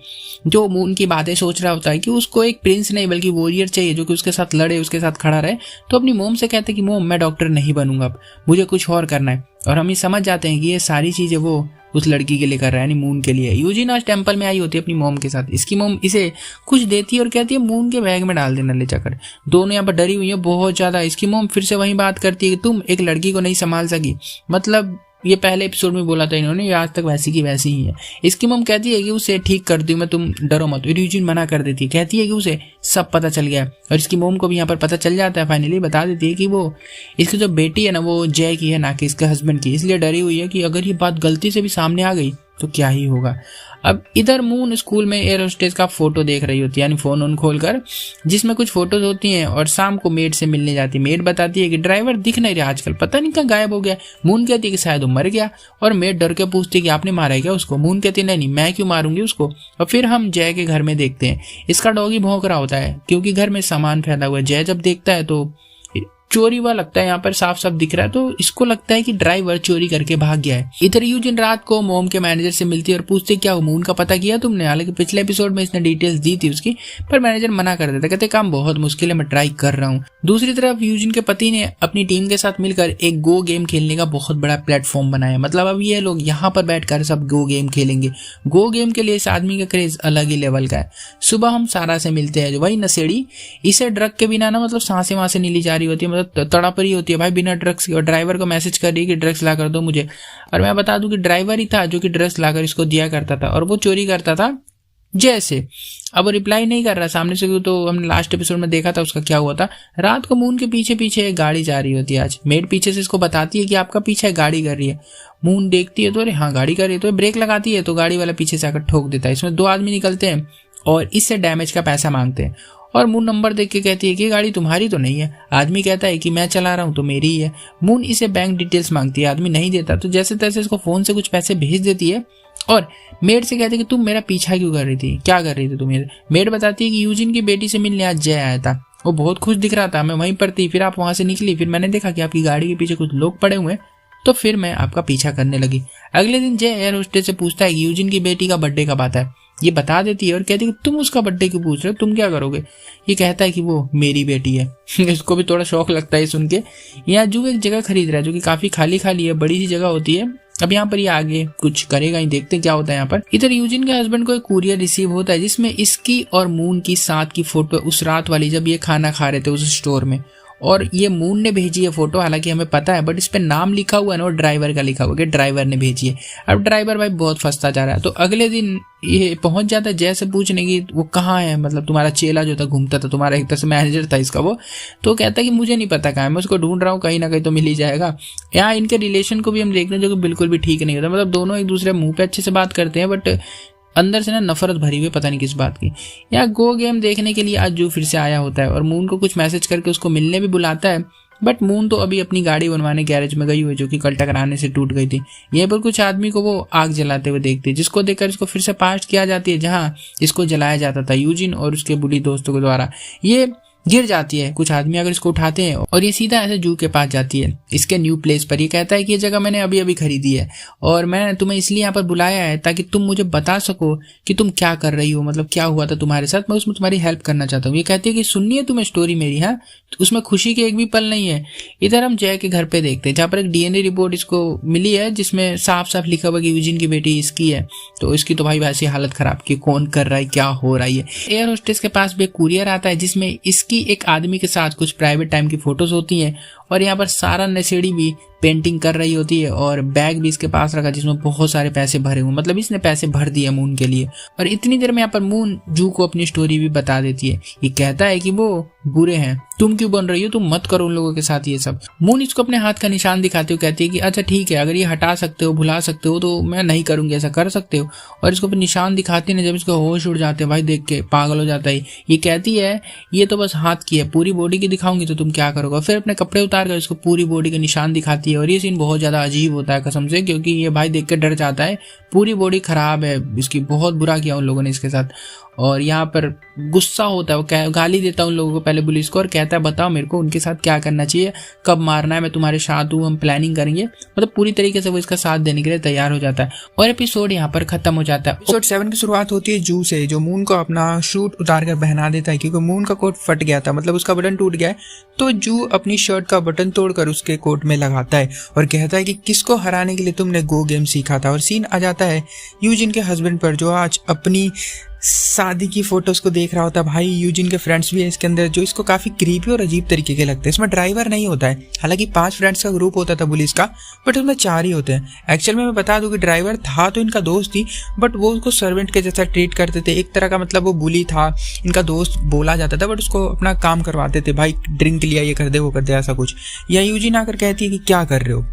जो मून की बातें सोच रहा होता है कि उसको एक प्रिंस नहीं बल्कि वॉरियर चाहिए जो कि उसके साथ लड़े, उसके साथ खड़ा रहे। तो अपनी मोम से कहते हैं कि मोम मैं डॉक्टर नहीं बनूंगा, अब मुझे कुछ और करना है। और हम ये समझ जाते हैं कि ये सारी चीजें वो उस लड़की के लिए कर रहा है, यानी मून के लिए। यूजिन आज टेंपल में आई होती है अपनी मोम के साथ। इसकी मोम इसे कुछ देती है और कहती है मून के बैग में डाल देना ले जाकर। दोनों यहाँ पर डरी हुई है बहुत ज्यादा। इसकी मोम फिर से वही बात करती है कि तुम एक लड़की को नहीं संभाल सकी, मतलब ये पहले एपिसोड में बोला था इन्होंने, ये आज तक वैसी की वैसी ही है। इसकी मम कहती है कि उसे ठीक कर दी मैं, तुम डरो मत। यूजिन मना कर देती है, कहती है कि उसे सब पता चल गया और इसकी मोम को भी यहाँ पर पता चल जाता है। फाइनली बता देती है कि वो इसकी जो बेटी है ना वो जय की है ना कि इसके हस्बैंड की, इसलिए डरी हुई है कि अगर ये बात गलती से भी सामने आ गई तो क्या ही होगा। अब इधर मून स्कूल में एयर होस्टेस का फोटो देख रही होती है, यानी फोन ऑन खोलकर, जिसमें कुछ फोटोज होती हैं। और शाम को मेड से मिलने जाती है। मेड बताती है कि ड्राइवर दिख नहीं रहा आजकल, पता नहीं कहाँ गायब हो गया। मून कहती है कि शायद वो मर गया और मेड डर के पूछती है कि आपने मारा है क्या उसको। मून कहती है नहीं मैं क्यों मारूंगी उसको। और फिर हम जय के घर में देखते हैं, इसका डॉगी भौंक रहा होता है क्योंकि घर में सामान फैला हुआ है। जय जब देखता है तो चोरी हुआ लगता है, यहाँ पर साफ साफ दिख रहा है। तो इसको लगता है कि ड्राइवर चोरी करके भाग गया है। इधर यूजिन रात को मोम के मैनेजर से मिलती है और पूछते क्या मून का पता किया तुमने। हालांकि पिछले एपिसोड में इसने डिटेल्स दी थी उसकी, पर मैनेजर मना कर देता, कहते काम बहुत मुश्किल है, मैं ट्राई कर रहा हूँ। दूसरी तरफ यूजिन के पति ने अपनी टीम के साथ मिलकर एक गो गेम खेलने का बहुत बड़ा प्लेटफॉर्म बनाया। मतलब अब ये लोग यहाँ पर बैठकर सब गो गेम खेलेंगे। गो गेम के लिए इस आदमी का क्रेज अलग ही लेवल का है। सुबह हम सारा से मिलते हैं, वही नशेड़ी। इसे ड्रग के बिना ना मतलब सांसें वासें नहीं ली जा रही होती है, मतलब तड़ापरी होती है भाई बिना ड्रग्स के। और ड्राइवर को मैसेज कर रही है कि ड्रग्स ला कर दो मुझे। और मैं बता दूं कि ड्राइवर ही था जो कि ड्रग्स लाकर इसको दिया करता था और वो चोरी करता था जैसे। अब वो रिप्लाई नहीं कर रहा सामने से, तो हमने लास्ट एपिसोड में देखा था उसका क्या हुआ था। रात को मून के पीछे पीछे एक गाड़ी जा रही होती है। आज मेड पीछे से इसको बताती है कि आपका पीछे गाड़ी कर रही है। मून देखती है तो अरे हाँ गाड़ी कर रही है, तो ब्रेक लगाती है तो गाड़ी वाला पीछे से आकर ठोक देता है। इसमें 2 आदमी निकलते हैं और इससे डैमेज का पैसा मांगते हैं। और मून नंबर देख के कहती है कि गाड़ी तुम्हारी तो नहीं है। आदमी कहता है कि मैं चला रहा हूँ तो मेरी ही है। मून इसे बैंक डिटेल्स मांगती है, आदमी नहीं देता, तो जैसे तैसे इसको फोन से कुछ पैसे भेज देती है और मेड से कहती है कि तुम मेरा पीछा क्यों कर रही थी, क्या कर रही थी तुम। मेड बताती है कि यूजिन की बेटी से मिलने आज जय आया था, वो बहुत खुश दिख रहा था, मैं वहीं पर थी, फिर आप वहां से निकली, फिर मैंने देखा कि आपकी गाड़ी के पीछे कुछ लोग पड़े हुए हैं, तो फिर मैं आपका पीछा करने लगी। अगले दिन जय एयर होस्टेस से पूछता है कि यूजिन की बेटी का बर्थडे कब आता है। ये बता देती है और कहती है कि तुम उसका बर्थडे क्यों पूछ रहे हो, तुम क्या करोगे। ये कहता है कि वो मेरी बेटी है। इसको भी थोड़ा शौक लगता है सुन के। यहाँ जू एक जगह खरीद रहा है जो कि काफी खाली खाली है, बड़ी सी जगह होती है। अब यहाँ पर ये आगे कुछ करेगा ही, देखते हैं क्या होता है यहाँ पर। इधर यूजिन के हस्बैंड को एक कुरियर रिसीव होता है जिसमें इसकी और मून की साथ की फोटो, उस रात वाली जब ये खाना खा रहे थे उस स्टोर में। और ये मून ने भेजी है फोटो, हालांकि हमें पता है बट इस पे नाम लिखा हुआ है ना, और ड्राइवर का लिखा हुआ है कि ड्राइवर ने भेजी है। अब ड्राइवर भाई बहुत फंसता जा रहा है। तो अगले दिन ये पहुंच जाता है जैसे पूछने की वो कहाँ है, मतलब तुम्हारा चेला जो था घूमता था, तुम्हारा एक तरह से मैनेजर था इसका वो। तो कहता है कि मुझे नहीं पता कहाँ है, मैं उसको ढूंढ रहा हूँ, कहीं ना कहीं तो मिल ही जाएगा। यहाँ इनके रिलेशन को भी हम देखते हैं जो कि बिल्कुल भी ठीक नहीं होता। मतलब दोनों एक दूसरे मुंह पे अच्छे से बात करते हैं बट अंदर से ना नफरत भरी हुई, पता नहीं किस बात की। यहाँ गो गेम देखने के लिए आज जू फिर से आया होता है और मून को कुछ मैसेज करके उसको मिलने भी बुलाता है। बट मून तो अभी अपनी गाड़ी बनवाने गैरेज में गई हुई जो कि कल टकराने से टूट गई थी। यहीं पर कुछ आदमी को वो आग जलाते हुए देखती है, जिसको देखकर इसको फिर से पास्ट किया जाती है जहाँ इसको जलाया जाता था यूजिन और उसके बुली दोस्तों के द्वारा। ये गिर जाती है, कुछ आदमी अगर इसको उठाते हैं और ये सीधा ऐसे जू के पास जाती है इसके न्यू प्लेस पर। ये कहता है कि ये जगह मैंने अभी अभी खरीदी है और मैं तुम्हें इसलिए यहाँ पर बुलाया है ताकि तुम मुझे बता सको कि तुम क्या कर रही हो, मतलब क्या हुआ था तुम्हारे साथ, मैं उसमें तुम्हारी हेल्प करना चाहता हूँ। ये कहती है कि सुननी है तुम्हें स्टोरी मेरी, है तो उसमें खुशी के एक भी पल नहीं है। इधर हम जय के घर पे देखते हैं जहाँ पर एक डीएनए रिपोर्ट इसको मिली है जिसमें साफ साफ लिखा हुआ कि यूजिन की बेटी इसकी है। तो इसकी तो भाई वैसी हालत खराब कि कौन कर रहा है, क्या हो रहा है। एयर होस्टेस के पास भी एक कुरियर आता है जिसमें इसकी एक आदमी के साथ कुछ प्राइवेट टाइम की फोटोज होती हैं और यहाँ पर सारा नशेड़ी भी पेंटिंग कर रही होती है और बैग भी इसके पास रखा जिसमें बहुत सारे पैसे भरे हुए, मतलब इसने पैसे भर दिए मून के लिए। और इतनी देर में यहाँ पर मून जू को अपनी स्टोरी भी बता देती है। ये कहता है कि वो बुरे हैं, तुम क्यों बन रही हो, तुम मत करो उन लोगों के साथ ये सब। मून इसको अपने हाथ का निशान दिखाते हुए कहती है कि अच्छा ठीक है, अगर ये हटा सकते हो, भुला सकते हो तो मैं नहीं करूंगी, ऐसा कर सकते हो। और इसको अपने निशान दिखाती है, जब इसको होश उड़ जाते हैं भाई देख के पागल हो जाता है। ये कहती है ये तो बस हाथ की है, पूरी बॉडी की दिखाऊंगी तो तुम क्या करोगे। फिर अपने कपड़े उतार कर इसको पूरी बॉडी के निशान दिखाती है और ये सीन बहुत ज्यादा अजीब होता है कसम से, क्योंकि ये भाई देख के डर जाता है। पूरी बॉडी खराब है इसकी, बहुत बुरा किया उन लोगों ने इसके साथ। और यहाँ पर गुस्सा होता है, वो गाली देता है उन लोगों को पहले पुलिस को और कहता है बताओ मेरे को उनके साथ क्या करना चाहिए, कब मारना है, मैं तुम्हारे साथ हूँ, हम प्लानिंग करेंगे। मतलब पूरी तरीके से वो इसका साथ देने के लिए तैयार हो जाता है और एपिसोड यहाँ पर खत्म हो जाता है। एपिसोड 7 की शुरुआत होती है जू से, जो मून को अपना शूट उतार कर पहना देता है क्योंकि मून का कोट फट गया था, मतलब उसका बटन टूट गया है। तो जू अपनी शर्ट का बटन तोड़कर उसके कोट में लगाता है और कहता है कि किसको हराने के लिए तुमने गो गेम सीखा था। और सीन आ जाता है यूजिन के हस्बैंड पर, जो आज अपनी शादी की फोटोज को देख रहा होता है। भाई यूजिन के फ्रेंड्स भी है इसके अंदर जो इसको काफी क्रीपी और अजीब तरीके के लगते हैं। इसमें ड्राइवर नहीं होता है, हालांकि 5 फ्रेंड्स का ग्रुप होता था पुलिस का, बट उसमें 4 ही होते हैं। एक्चुअल में मैं बता दूं कि ड्राइवर था तो इनका दोस्त ही, बट वो उसको सर्वेंट के जैसा ट्रीट करते थे, एक तरह का मतलब वो बुली था, इनका दोस्त बोला जाता था, बट उसको अपना काम करवाते थे, भाई ड्रिंक लिया ये कर दे वो कर दे ऐसा कुछ। या यूजिन आकर कहती है कि क्या कर रहे हो।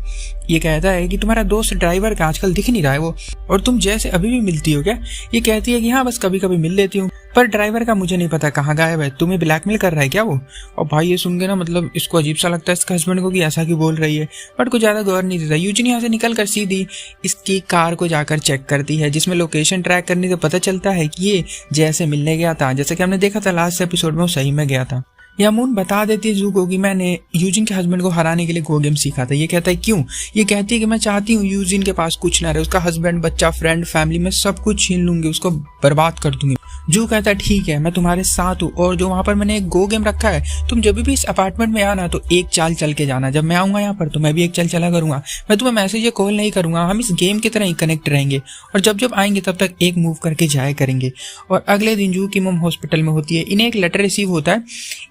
ये कहता है कि तुम्हारा दोस्त ड्राइवर का आजकल दिख नहीं रहा है वो, और तुम जैसे अभी भी मिलती हो क्या। ये कहती है कि हाँ बस कभी कभी मिल लेती हूँ, पर ड्राइवर का मुझे नहीं पता कहाँ गायब है, तुम्हें ब्लैकमेल कर रहा है क्या वो। और भाई ये सुन के ना मतलब इसको अजीब सा लगता है इसके हस्बैंड को कि ऐसा क्यों बोल रही है, बट कुछ ज्यादा गौर नहीं देता। यूजिन यहाँ से निकल कर सीधी इसकी कार को जाकर चेक करती है, जिसमें लोकेशन ट्रैक करने से पता चलता है कि ये जैसे मिलने गया था, जैसे कि हमने देखा था लास्ट एपिसोड में वो सही में गया था। या मून बता देती है जू को कि मैंने यूजिन के हस्बैंड को हराने के लिए गो गेम सीखा था। ये कहता है क्यों? ये कहती है कि मैं चाहती हूँ यूजिन के पास कुछ ना रहे, उसका हस्बैंड, बच्चा, फ्रेंड, फैमिली, मैं सब कुछ छीन लूंगी, उसको बर्बाद कर दूंगी। जू कहता है ठीक है, मैं तुम्हारे साथ हूँ, और जो वहाँ पर मैंने एक गो गेम रखा है, तुम जब भी इस अपार्टमेंट में आना तो एक चाल चल के जाना, जब मैं आऊंगा यहाँ पर तो मैं भी एक चाल चला करूंगा, मैं तुम्हें मैसेज या कॉल नहीं करूंगा, हम इस गेम की तरह ही कनेक्ट रहेंगे, और जब जब आएंगे तब तक एक मूव करके जाया करेंगे। और अगले दिन जू की मम हॉस्पिटल में होती है, इन्हें एक लेटर रिसीव होता है।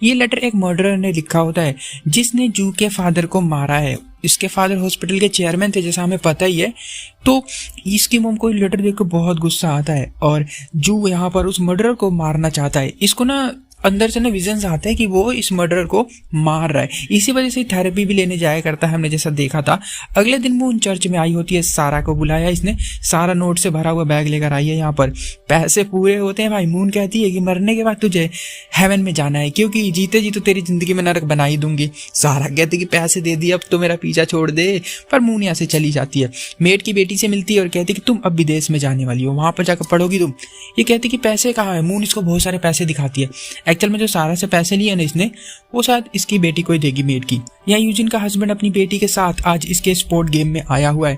ये लेटर एक मर्डरर ने लिखा होता है जिसने जू के फादर को मारा है। इसके फादर हॉस्पिटल के चेयरमैन थे, जैसा हमें पता ही है। तो इसकी मम को लेटर देखकर बहुत गुस्सा आता है और जू यहाँ पर उस मर्डरर को मारना चाहता है। इसको ना अंदर से ना विजन्स आते हैं कि वो इस मर्डरर को मार रहा है। इसी वजह से थेरेपी भी लेने जाया करता है, हमने जैसा देखा था। अगले दिन मून चर्च में आई होती है, सारा को बुलाया इसने, सारा नोट से भरा हुआ बैग लेकर आई है। यहाँ पर पैसे पूरे होते हैं भाई। मून कहती है कि मरने के बाद तुझे हेवन में जाना है, क्योंकि जीते जी तो तेरी जिंदगी में नरक बना ही दूंगी। सारा कहती कि पैसे दे दिए, अब तो मेरा पीछा छोड़ दे। पर मून यहाँ से चली जाती है, मेड की बेटी से मिलती है और कहती कि तुम अब विदेश में जाने वाली हो, वहां पर जाकर पढ़ोगी तुम। ये कहती कि पैसे कहाँ है? मून इसको बहुत सारे पैसे दिखाती है। एक्चुअल में जो सारा से पैसे लिए ना इसने, वो शायद इसकी बेटी को ही देगी, मेड की। यहाँ यूजिन का हस्बैंड अपनी बेटी के साथ आज इसके स्पोर्ट गेम में आया हुआ है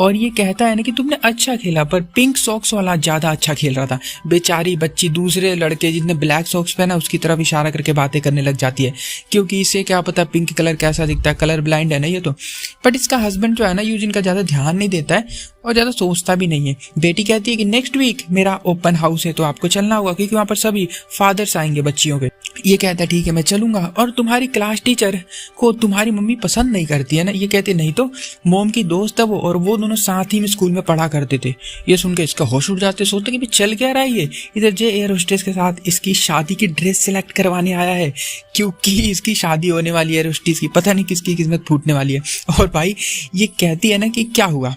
और ये कहता है ना कि तुमने अच्छा खेला, पर पिंक सॉक्स वाला ज्यादा अच्छा खेल रहा था। बेचारी बच्ची दूसरे लड़के जिसने ब्लैक सॉक्स पहना उसकी तरफ इशारा करके बातें करने लग जाती है, क्योंकि इसे क्या पता पिंक कलर कैसा दिखता है, कलर ब्लाइंड है ना ये तो। बट इसका हस्बैंड जो है ना यूजिन का ज्यादा ध्यान नहीं देता है और ज्यादा सोचता भी नहीं है। बेटी कहती है कि नेक्स्ट वीक मेरा ओपन हाउस है तो आपको चलना होगा, क्योंकि वहां पर सभी फादर्स आएंगे बच्चियों के। ये कहता है ठीक है मैं चलूंगा। और तुम्हारी क्लास टीचर को तुम्हारी मम्मी पसंद नहीं करती है ना? ये कहते नहीं तो, मोम की दोस्त है वो, और वो दोनों साथ ही में स्कूल में पढ़ा करते थे। ये सुन के इसका होश उड़ जाते, सोचते कि चल क्या रहा है ये। इधर जे एयर होस्टेस के साथ इसकी शादी की ड्रेस सिलेक्ट करवाने आया है, क्योंकि इसकी शादी होने वाली है एयर होस्टेस की, पता नहीं किसकी किस्मत फूटने वाली है। और भाई ये कहती है ना कि क्या हुआ,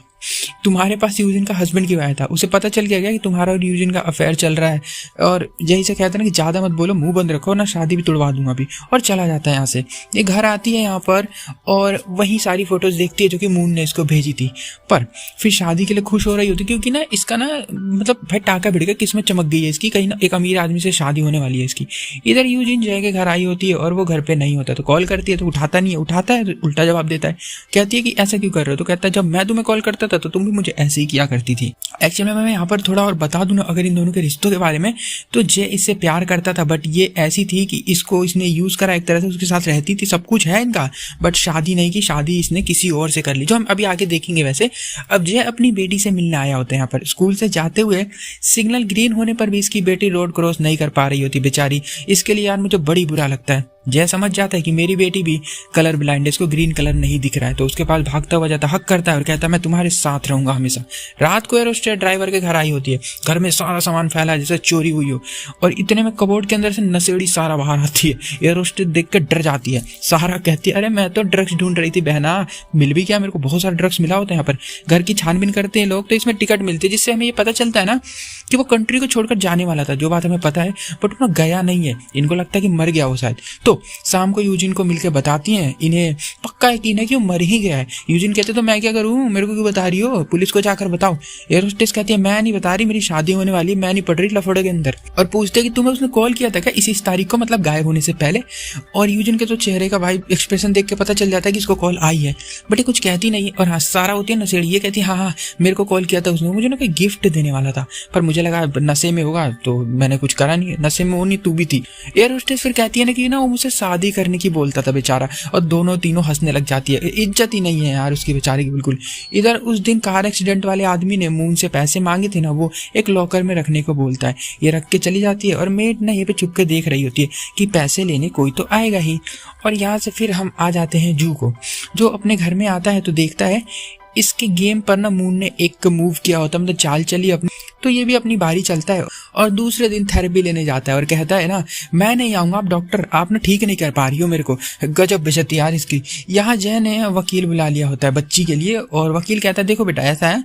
तुम्हारे पास यूजिन का हस्बैंड क्यों आया था? उसे पता चल गया कि तुम्हारा और यूजिन का अफेयर चल रहा है, और यही से कहते हैं ना कि ज्यादा मत बोलो, मुंह बंद रखो ना, शादी भी तुड़वा दूंगा अभी। और चला जाता है यहाँ से। ये घर आती है यहाँ पर और वही सारी फोटोज देखती है जो कि मून ने इसको भेजी थी। पर फिर शादी के लिए खुश हो रही होती, क्योंकि ना इसका ना मतलब भाई टाका भिड़ गया, किस्मत चमक गई है इसकी, कहीं ना एक अमीर आदमी से शादी होने वाली है इसकी। इधर यूजिन जय के घर आई होती है और वो घर पे नहीं होता, तो कॉल करती है तो उठाता नहीं है, उठाता है तो उल्टा जवाब देता है। कहती है कि ऐसा क्यों कर रहे हो? तो कहता है जब मैं तुम्हें कॉल करता था तो तुम भी मुझे ऐसे ही किया करती थी। एक्चुअली मैं यहाँ पर थोड़ा और बता दूं ना अगर इन दोनों के रिश्तों के बारे में, तो जे इससे प्यार करता था, बट ये ऐसी थी कि इसको इसने यूज करा एक तरह से, उसके साथ रहती थी, सब कुछ है इनका, बट शादी नहीं की, शादी इसने किसी और से कर ली, जो हम अभी आगे देखेंगे। वैसे अब जे अपनी बेटी से मिलने आया होता है यहाँ पर। स्कूल से जाते हुए सिग्नल ग्रीन होने पर भी इसकी बेटी रोड क्रॉस नहीं कर पा रही होती बेचारी। इसके लिए यार मुझे बड़ी बुरा लगता है। जय समझ जाता है कि मेरी बेटी भी कलर ब्लाइंड है, इसको ग्रीन कलर नहीं दिख रहा है, तो उसके पास भागता हुआ जाता, हक करता है और कहता है मैं तुम्हारे साथ रहूंगा हमेशा। रात को एरोस्टेट ड्राइवर के घर आई होती है, घर में सारा सामान फैला है जैसे चोरी हुई हो, और इतने में कबोर्ड के अंदर से नशेड़ी सारा बाहर आती है। एरोस्टेट देख कर डर जाती है। सारा कहती है अरे मैं तो ड्रग्स ढूंढ रही थी बहना, मिल भी क्या, मेरे को बहुत सारा ड्रग्स मिला होता है यहाँ पर। घर की छानबीन करते हैं लोग तो इसमें टिकट मिलती है, जिससे हमें ये पता चलता है ना कि वो कंट्री को छोड़कर जाने वाला था, जो बात हमें पता है, बट वो गया नहीं है। इनको लगता है कि मर गया वो शायद। तो शाम को यूजिन को मिलकर बताती हैं, इन्हें पक्का यकीन है कि वो मर ही गया है। यूजिन कहते तो मैं क्या करूं, मेरे को क्यों बता रही हो, पुलिस को जाकर बताओ। एयर होस्टेस कहती है मैं नहीं बता रही, मेरी शादी होने वाली है, मैं नहीं पड़ रही लफड़े के अंदर। और पूछते कि तुम्हें उसने कॉल किया था क्या इस तारीख को, मतलब गायब होने से पहले? और यूजिन के तो चेहरे का भाई एक्सप्रेशन देख के पता चल जाता है कि इसको कॉल आई है, बट ये कुछ कहती नहीं। और हाँ सारा होती है नशेड़ी, ये कहती है हाँ मेरे को कॉल किया था उसने, मुझे ना कोई गिफ्ट देने वाला था, पर मुझे लगा नशे में होगा तो मैंने कुछ करा नहीं, नशे में हो नहीं तू भी थी। एयर होस्टेस फिर कहती है ना कि ना वो मुझसे शादी करने की बोलता था बेचारा, और दोनों तीनों हंसने लग जाती है। इज्जत ही नहीं है यार उसकी बेचारी की बिल्कुल। इधर उस दिन कार एक्सीडेंट वाले आदमी ने मून से पैसे मांगे थे ना, वो एक लॉकर में रखने को बोलता है। ये रख के चली जाती है और मेड ना ये पे चुप के देख रही होती है कि पैसे लेने कोई तो आएगा ही। और यहाँ से फिर हम आ जाते हैं जू को, जो अपने घर में आता है तो देखता है इसके गेम पर ना मून ने एक मूव किया होता, मतलब चाल चली अपनी, तो ये भी अपनी बारी चलता है। और दूसरे दिन थेरेपी लेने जाता है और कहता है ना मैं नहीं आऊंगा, आप डॉक्टर आप ना ठीक नहीं कर पा रही हो मेरे को। गजब बेइज्जती यार इसकी। यहाँ जय ने वकील बुला लिया होता है बच्ची के लिए, और वकील कहता है देखो बेटा ऐसा है,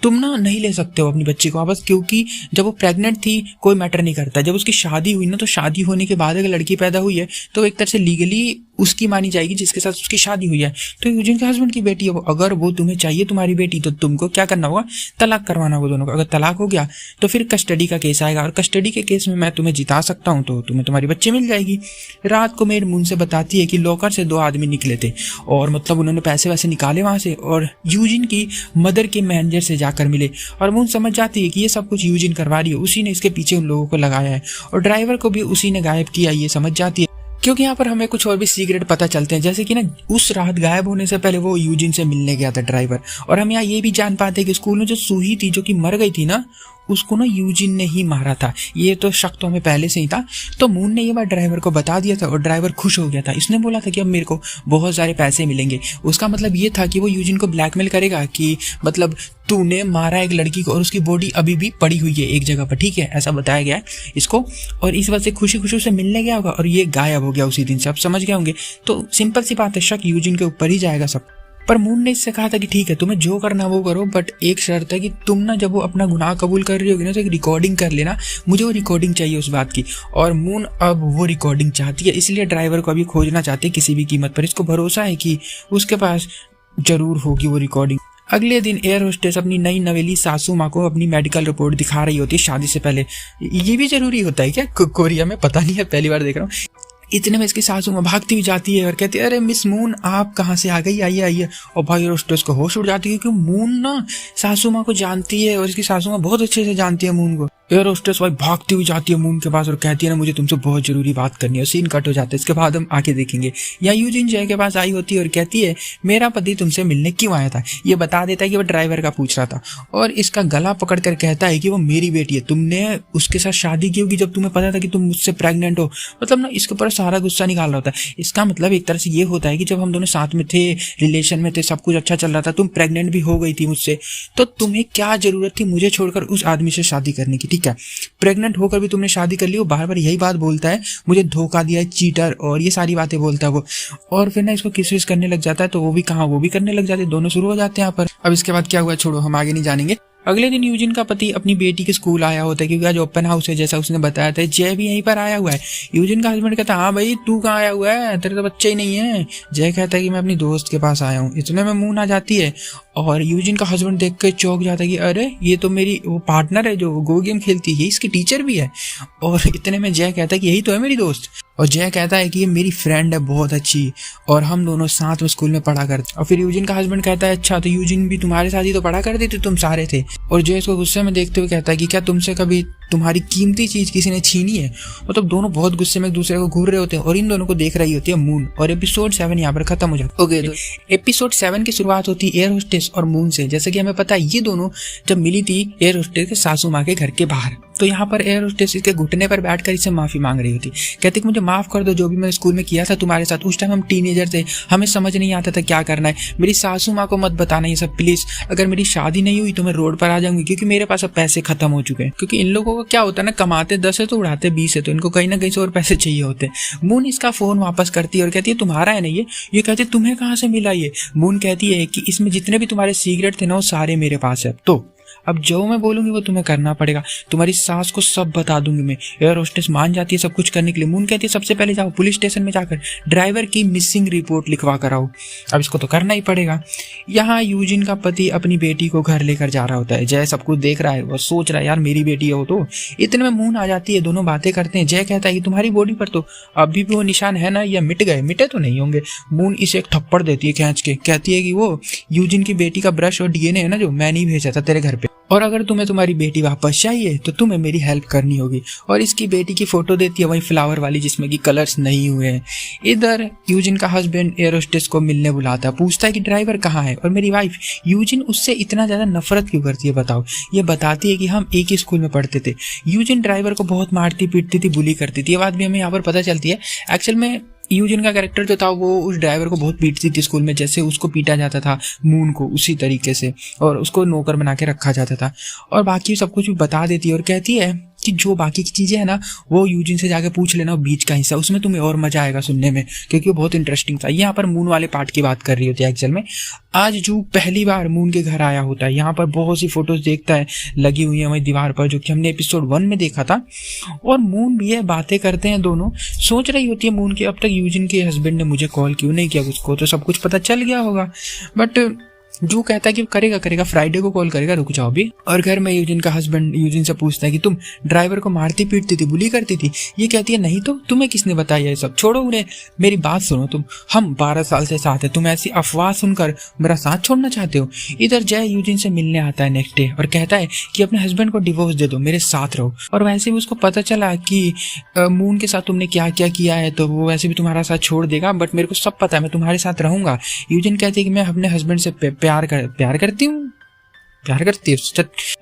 तुम ना नहीं ले सकते हो अपनी बच्ची को वापस, क्योंकि जब वो प्रेग्नेंट थी कोई मैटर नहीं करता, जब उसकी शादी हुई ना, तो शादी होने के बाद अगर लड़की पैदा हुई है तो एक तरह से लीगली उसकी मानी जाएगी जिसके साथ उसकी शादी हुई है। तो यूजिन के हस्बैंड की बेटी है वो, अगर वो तुम्हें चाहिए तुम्हारी बेटी तो तुमको क्या करना होगा, तलाक करवाना होगा दोनों को। अगर तलाक हो गया तो फिर कस्टडी का केस आएगा, और कस्टडी के केस में मैं तुम्हें जिता सकता हूँ तो तुम्हें तुम्हारी बच्चे मिल जाएगी। रात को मेड मून से बताती है कि लॉकर से 2 आदमी निकले थे और मतलब उन्होंने पैसे वैसे निकाले वहां से और यूजिन की मदर के मैनेजर से जाकर मिले, और मून समझ जाती है कि ये सब कुछ यूजिन करवा रही है, उसी ने इसके पीछे उन लोगों को लगाया है, और ड्राइवर को भी उसी ने गायब किया, ये समझ जाती है। क्योंकि यहाँ पर हमें कुछ और भी सीक्रेट पता चलते हैं, जैसे कि ना उस रात गायब होने से पहले वो यूजिन से मिलने गया था ड्राइवर, और हम यहाँ ये भी जान पाते हैं कि स्कूल में जो सूही थी जो कि मर गई थी ना, उसको ना यूजिन ने ही मारा था। ये तो शक तो हमें पहले से ही था। तो मून ने ये बात ड्राइवर को बता दिया था और ड्राइवर खुश हो गया था। इसने बोला था कि अब मेरे को बहुत सारे पैसे मिलेंगे। उसका मतलब ये था कि वो यूजिन को ब्लैकमेल करेगा कि मतलब तूने मारा एक लड़की को और उसकी बॉडी अभी भी पड़ी हुई है एक जगह पर, ठीक है, ऐसा बताया गया है इसको। और इस वजह से खुशी खुशी से मिलने गया होगा और ये गायब हो गया उसी दिन से। आप समझ गए होंगे। तो सिंपल सी बात है, शक यूजिन के ऊपर ही जाएगा सब। पर मून ने इससे कहा था कि ठीक है तुम्हें जो करना वो करो, बट एक शर्त है कि तुम ना जब वो अपना गुनाह कबूल कर रही होगी ना तो एक रिकॉर्डिंग कर लेना, मुझे वो रिकॉर्डिंग चाहिए उस बात की। और मून अब वो रिकॉर्डिंग चाहती है, इसलिए ड्राइवर को अभी खोजना चाहती है किसी भी कीमत पर। इसको भरोसा है कि उसके पास जरूर होगी वो रिकॉर्डिंग। अगले दिन एयर होस्टेस अपनी नई नवेली सासू माँ को अपनी मेडिकल रिपोर्ट दिखा रही होती है शादी से पहले। ये भी जरूरी होता है क्या कोरिया में, पता नहीं है, पहली बार देख रहा हूँ। इतने में इसकी सासू माँ भागती हुई जाती है और कहती है अरे मिस मून आप कहाँ से आ गई, आइए आइए। और भाई होस्टेस को होश उड़ जाती है क्योंकि मून ना सासू माँ को जानती है और इसकी सासू माँ बहुत अच्छे से जानती है मून को। एयर होस्टेस भाई भागती हुई जाती है मून के पास और कहती है ना मुझे तुमसे बहुत जरूरी बात करनी है। सीन कट हो जाता है। इसके बाद हम आके देखेंगे या यूजिन जय के पास आई होती है और कहती है मेरा पति तुमसे मिलने क्यों आया था। ये बता देता है कि वो ड्राइवर का पूछ रहा था और इसका गला पकड़ कर कहता है कि वो मेरी बेटी है, तुमने उसके साथ शादी की होगी जब तुम्हें पता था कि तुम मुझसे प्रेग्नेंट हो। मतलब ना इसके ऊपर सारा गुस्सा निकाल रहा होता है। इसका मतलब एक तरह से ये होता है कि जब हम दोनों साथ में थे, रिलेशन में थे, सब कुछ अच्छा चल रहा था, तुम प्रेग्नेंट भी हो गई थी मुझसे, तो तुम्हें क्या जरूरत थी मुझे छोड़कर उस आदमी से शादी करने की। ठीक है, प्रेग्नेंट होकर भी तुमने शादी कर ली। वो बार बार यही बात बोलता है, मुझे धोखा दिया है, चीटर, और ये सारी बातें बोलता है वो। और फिर ना इसको किस विस करने लग जाता है, तो वो भी कहाँ, वो भी करने लग जाते हैं, दोनों शुरू हो जाते हैं यहाँ पर। अब इसके बाद क्या हुआ छोड़ो, हम आगे नहीं जानेंगे। अगले दिन यूजिन का पति अपनी बेटी के स्कूल आया होता है क्योंकि आज ओपन हाउस है जैसा उसने बताया था। जय भी यहीं पर आया हुआ है। यूजिन का हस्बैंड कहता है हाँ भाई तू कहाँ आया हुआ है, तेरे तो बच्चे ही नहीं है। जय कहता है कि मैं अपनी दोस्त के पास आया हूँ। इतने में मून आ जाती है और यूजिन का हस्बैंड देख कर चौंक जाता है कि अरे ये तो मेरी वो पार्टनर है जो गो गेम खेलती है, इसकी टीचर भी है। और इतने में जय कहता है कि यही तो है मेरी दोस्त। और जय कहता है कि ये मेरी फ्रेंड है बहुत अच्छी और हम दोनों साथ में स्कूल में पढ़ा करते। और फिर यूजिन का हस्बैंड कहता है अच्छा तो यूजिन भी तुम्हारे साथ ही तो पढ़ा करती थी, तुम सारे थे। और जय इसको गुस्से में देखते हुए कहता है कि क्या तुमसे कभी तुम्हारी कीमती चीज किसी ने छीनी है। मतलब दोनों बहुत गुस्से में एक दूसरे को घूर रहे होते हैं और इन दोनों को देख रही होती है मून। और एपिसोड 7 यहाँ पर खत्म हो जाता है। ओके, तो एपिसोड 7 की शुरुआत होती है एयर होस्टेस और मून से। जैसे कि हमें पता है ये दोनों जब मिली थी एयर होस्टेस के सासू माँ के घर के बाहर, तो यहाँ पर एयर होस्टेस इसके घुटने पर बैठकर इससे माफी मांग रही होती। कहती कि मुझे माफ कर दो, जो भी मैंने स्कूल में किया था तुम्हारे साथ, उस टाइम हम टीनेजर थे, हमें समझ नहीं आता था क्या करना है। मेरी सासू माँ को मत बताना ये सब प्लीज। अगर मेरी शादी नहीं हुई तो मैं रोड पर आ जाऊंगी क्योंकि मेरे पास अब पैसे खत्म हो चुके हैं। क्योंकि इन लोगों को क्या होता है ना, कमाते 10 है तो उड़ाते 20 है, तो इनको कहीं ना कहीं से और पैसे चाहिए होते हैं। मून इसका फोन वापस करती है और कहती है तुम्हारा है ना ये कहती है तुम्हें कहाँ से मिला ये। मून कहती है कि इसमें जितने भी तुम्हारे सीक्रेट थे ना वो सारे मेरे पास है, तो अब जो मैं बोलूंगी वो तुम्हें करना पड़ेगा। तुम्हारी सास को सब बता दूंगी मैं। एयर होस्टेस मान जाती है सब कुछ करने के लिए। मून कहती है सबसे पहले जाओ पुलिस स्टेशन में जाकर ड्राइवर की मिसिंग रिपोर्ट लिखवा कर आओ। अब इसको तो करना ही पड़ेगा। यहाँ यूजिन का पति अपनी बेटी को घर लेकर जा रहा होता है। जय सब कुछ देख रहा है, वो सोच रहा है यार मेरी बेटी है वो तो। इतने में मून आ जाती है, दोनों बातें करते हैं। जय कहता है कि तुम्हारी बॉडी पर तो अभी भी वो निशान है ना, या मिट गए? मिटे तो नहीं होंगे। मून इसे एक थप्पड़ देती है खींच के, कहती है कि वो यूजिन की बेटी का ब्रश और डीएनए है ना जो मैंने ही भेजा था तेरे घर पे, और अगर तुम्हें तुम्हारी बेटी वापस चाहिए तो तुम्हें मेरी हेल्प करनी होगी। और इसकी बेटी की फोटो देती है वही फ्लावर वाली जिसमें कि कलर्स नहीं हुए हैं। इधर यूजिन का हस्बैंड एयर होस्टेस को मिलने बुलाता है, पूछता है कि ड्राइवर कहाँ है और मेरी वाइफ। यूजिन उससे इतना ज्यादा नफरत क्यों करती है बताओ। ये बताती है कि हम एक ही स्कूल में पढ़ते थे। यूजिन ड्राइवर को बहुत मारती पीटती थी, बुली करती थी। ये बात भी हमें यहाँ पर पता चलती है। एक्चुअल में यूजिन का कैरेक्टर जो था वो उस ड्राइवर को बहुत पीटती थी स्कूल में, जैसे उसको पीटा जाता था मून को उसी तरीके से, और उसको नौकर बना के रखा जाता था। और बाकी सब कुछ भी बता देती है और कहती है कि जो बाकी की चीज़ें हैं ना वो यूजिन से जाके पूछ लेना, बीच का हिस्सा उसमें तुम्हें और मजा आएगा सुनने में, क्योंकि वो बहुत इंटरेस्टिंग था। यहाँ पर मून वाले पार्ट की बात कर रही होती है एक्चुअल में। आज जू पहली बार मून के घर आया होता है, यहाँ पर बहुत सी फोटोज देखता है लगी हुई है वही दीवार पर, जो कि हमने एपिसोड 1 में देखा था। और मून भी है, बातें करते हैं दोनों। सोच रही होती है मून की अब तक यूजिन के हस्बैंड ने मुझे कॉल क्यों नहीं किया, उसको तो सब कुछ पता चल गया होगा। बट जू कहता है कि करेगा फ्राइडे को कॉल करेगा, रुक जाओ अभी। और घर में यूजिन का हस्बैंड यूजिन से पूछता है कि तुम ड्राइवर को मारती पीटती थी, बुली करती थी। ये कहती है नहीं तो तुम्हें किसने बताया ये सब, छोड़ो उन्हें, मेरी बात सुनो तुम, हम 12 साल से साथ हैं, तुम ऐसी अफवाह सुनकर मेरा साथ छोड़ना चाहते हो। इधर जय यूजिन से मिलने आता है नेक्स्ट डे और कहता है कि अपने हस्बैंड को डिवोर्स दे दो, मेरे साथ रहो। और वैसे भी उसको पता चला कि मून के साथ तुमने क्या क्या किया है, तो वो वैसे भी तुम्हारा साथ छोड़ देगा, बट मेरे को सब पता है, मैं तुम्हारे साथ रहूंगा। यूजिन कहती है कि मैं अपने हस्बैंड से प्यार करती हूँ।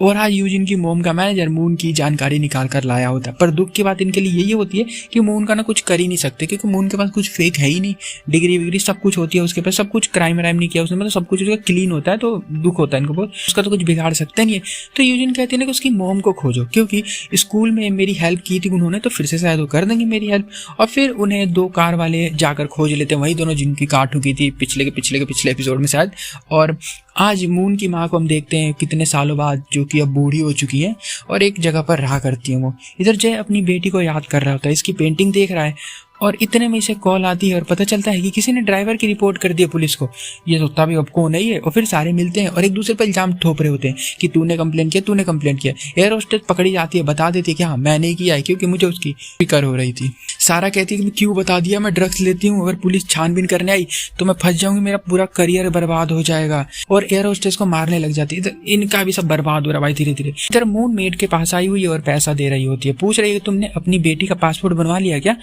और आज यूजिन की मोम का मैनेजर मून की जानकारी निकाल कर लाया होता है। पर दुख की बात इनके लिए यही होती है कि मून का ना कुछ कर ही नहीं सकते, क्योंकि मून के पास कुछ फेक है ही नहीं। डिग्री विग्री सब कुछ होती है उसके पास, सब कुछ क्राइम नहीं किया उसने, मतलब सब कुछ उसका क्लीन होता है। तो दुख होता है इनको बहुत, उसका तो कुछ बिगाड़ सकते नहीं है। तो यूजिन कहती है ना कि उसकी मोम को खोजो, क्योंकि स्कूल में मेरी हेल्प की थी उन्होंने, तो फिर से शायद वो कर देंगे मेरी हेल्प। और फिर उन्हें 2 कार वाले जाकर खोज लेते हैं, वही दोनों जिनकी कार ठुकी थी पिछले एपिसोड में शायद। और आज मून की माँ को हम देखते हैं कितने सालों बाद, जो कि अब बूढ़ी हो चुकी है और एक जगह पर रहा करती है वो। इधर जय अपनी बेटी को याद कर रहा होता है, इसकी पेंटिंग देख रहा है और इतने में इसे कॉल आती है और पता चलता है कि किसी ने ड्राइवर की रिपोर्ट कर दी है पुलिस को। ये सोचता भी अब कौन है ये, और फिर सारे मिलते हैं और एक दूसरे पर इल्जाम ठोप रहे होते हैं कि तूने कंप्लेंट किया। एयर होस्टेस पकड़ी जाती है, बता देती है कि हाँ मैंने किया है, क्योंकि मुझे उसकी फिक्र हो रही थी। सारा कहती है कि क्यों बता दिया, मैं ड्रग्स लेती हूँ, अगर पुलिस छानबीन करने आई तो मैं फंस जाऊंगी, मेरा पूरा करियर बर्बाद हो जाएगा। और एयर होस्टेस को मारने लग जाती है। इनका भी सब बर्बाद हो रहा भाई धीरे धीरे। इधर मून मेड के पास आई हुई है और पैसा दे रही होती है, पूछ रही है तुमने अपनी बेटी का पासपोर्ट बनवा लिया क्या।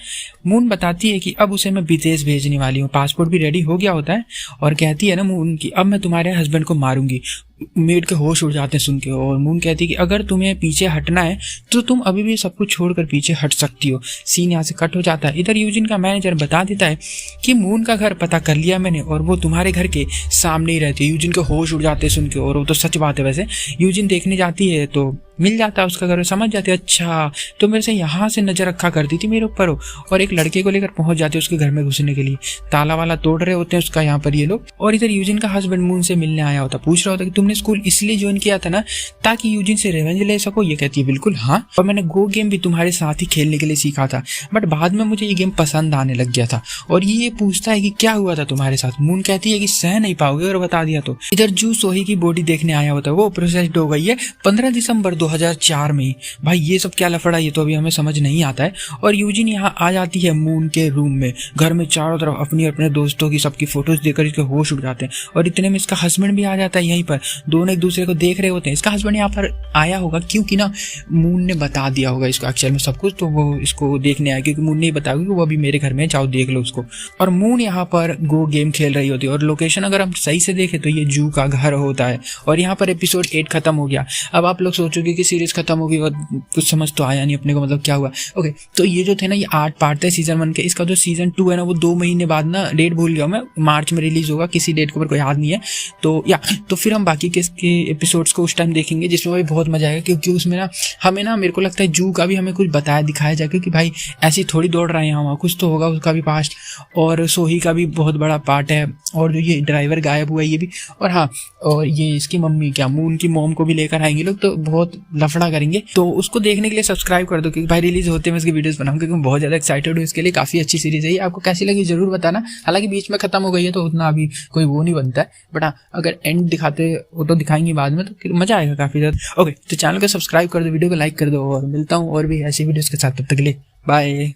मून बताती है कि अब उसे मैं विदेश भेजने वाली हूँ, पासपोर्ट भी रेडी हो गया होता है। और कहती है ना मून की अब मैं तुम्हारे हस्बैंड को मारूंगी। मेड के होश उड़ जाते हैं सुन के, और मून कहती है कि अगर तुम्हें पीछे हटना है तो तुम अभी भी सब कुछ छोड़कर पीछे हट सकती हो। सीन यहाँ से कट हो जाता है। इधर यूजिन का मैनेजर बता देता है कि मून का घर पता कर लिया मैंने और वो तुम्हारे घर के सामने ही रहती है। यूजिन के होश उड़ जाते हैं सुन के, और वो तो सच बात है। वैसे यूजिन देखने जाती है तो मिल जाता है उसका घर, समझ जाते हैं अच्छा तो मेरे से यहाँ से नजर रखा करती थी मेरे ऊपर हो। और एक लड़के को लेकर पहुंच जाते हैं उसके घर में घुसने के लिए, ताला वाला तोड़ रहे होते हैं उसका यहाँ पर ये लोग। और इधर यूजिन का हस्बैंड मून से मिलने आया होता, पूछ रहा होता कि तुमने स्कूल इसलिए ज्वाइन किया था ना ताकि यूजिन से रिवेंज ले सको। ये कहती है बिल्कुल हाँ, और मैंने गो गेम भी तुम्हारे साथ ही खेलने के लिए सीखा था, बट बाद में मुझे ये गेम पसंद आने लग गया था। और ये पूछता है कि क्या हुआ था तुम्हारे साथ। मून कहती है कि सह नहीं पाओगे और बता दिया तो। इधर जू सोही की बॉडी देखने आया होता है, वो प्रोसेस्ड हो गई है 15 दिसंबर 2004 में। भाई ये सब क्या लफड़ा, ये तो अभी हमें समझ नहीं आता है। और यूजिन यहाँ आ जाती है मून के रूम में, घर में चारों तरफ अपनी अपने दोस्तों की सबकी फोटोज देखकर इसके होश उड़ जाते हैं। और इतने में इसका हस्बैंड भी आ जाता है यहीं पर, दोनों एक दूसरे को देख रहे होते हैं। इसका हस्बैंड यहाँ पर आया होगा क्योंकि ना मून ने बता दिया होगा इसको एक्चुअल में सब कुछ, तो वो इसको देखने आया क्योंकि मून ने बताया कि वो अभी मेरे घर में, जाओ देख लो उसको। और मून यहाँ पर गो गेम खेल रही होती है, और लोकेशन अगर हम सही से देखें तो ये जू का घर होता है। और यहाँ पर एपिसोड 8 खत्म हो गया। अब आप लोग सोचोगे कि सीरीज खत्म होगी और कुछ समझ तो आया नहीं अपने को, मतलब क्या हुआ। ओके, तो ये जो थे ना ये 8 पार्ट थे सीजन 1 के। इसका जो सीजन 2 है ना वो 2 महीने बाद ना, डेट भूल गया मैं, मार्च में रिलीज होगा, किसी डेट के ऊपर कोई याद नहीं है। तो फिर हम बाकी के एपिसोड्स को उस टाइम देखेंगे, जिसमें भी बहुत मजा आएगा। क्योंकि उसमें ना हमें ना, मेरे को लगता है जू का भी हमें कुछ बताया दिखाया जाए, क्योंकि भाई ऐसी थोड़ी दौड़ रहे हैं यहाँ, कुछ तो होगा उसका भी पास्ट। और सोही का भी बहुत बड़ा पार्ट है, और जो ये ड्राइवर गायब हुआ है ये भी। और हाँ, और ये इसकी मम्मी, क्या मून की मॉम को भी लेकर आएंगे लोग, तो बहुत लफड़ा करेंगे। तो उसको देखने के लिए सब्सक्राइब कर दो, क्योंकि भाई रिलीज होते हैं मैं इसकी वीडियोस बनाऊंगा, क्योंकि मैं बहुत ज्यादा एक्साइटेड हूँ इसके लिए। काफी अच्छी सीरीज है ये, आपको कैसी लगी जरूर बताना। हालांकि बीच में खत्म हो गई है तो उतना अभी कोई वो नहीं बनता है, बट हाँ अगर एंड दिखाते वो तो दिखाएंगे बाद में, तो मजा आएगा काफी ज्यादा। ओके, तो चैनल को सब्सक्राइब कर दो, वीडियो को लाइक कर दो, और मिलता हूँ और भी ऐसी वीडियोस के साथ। तब तक के लिए बाय।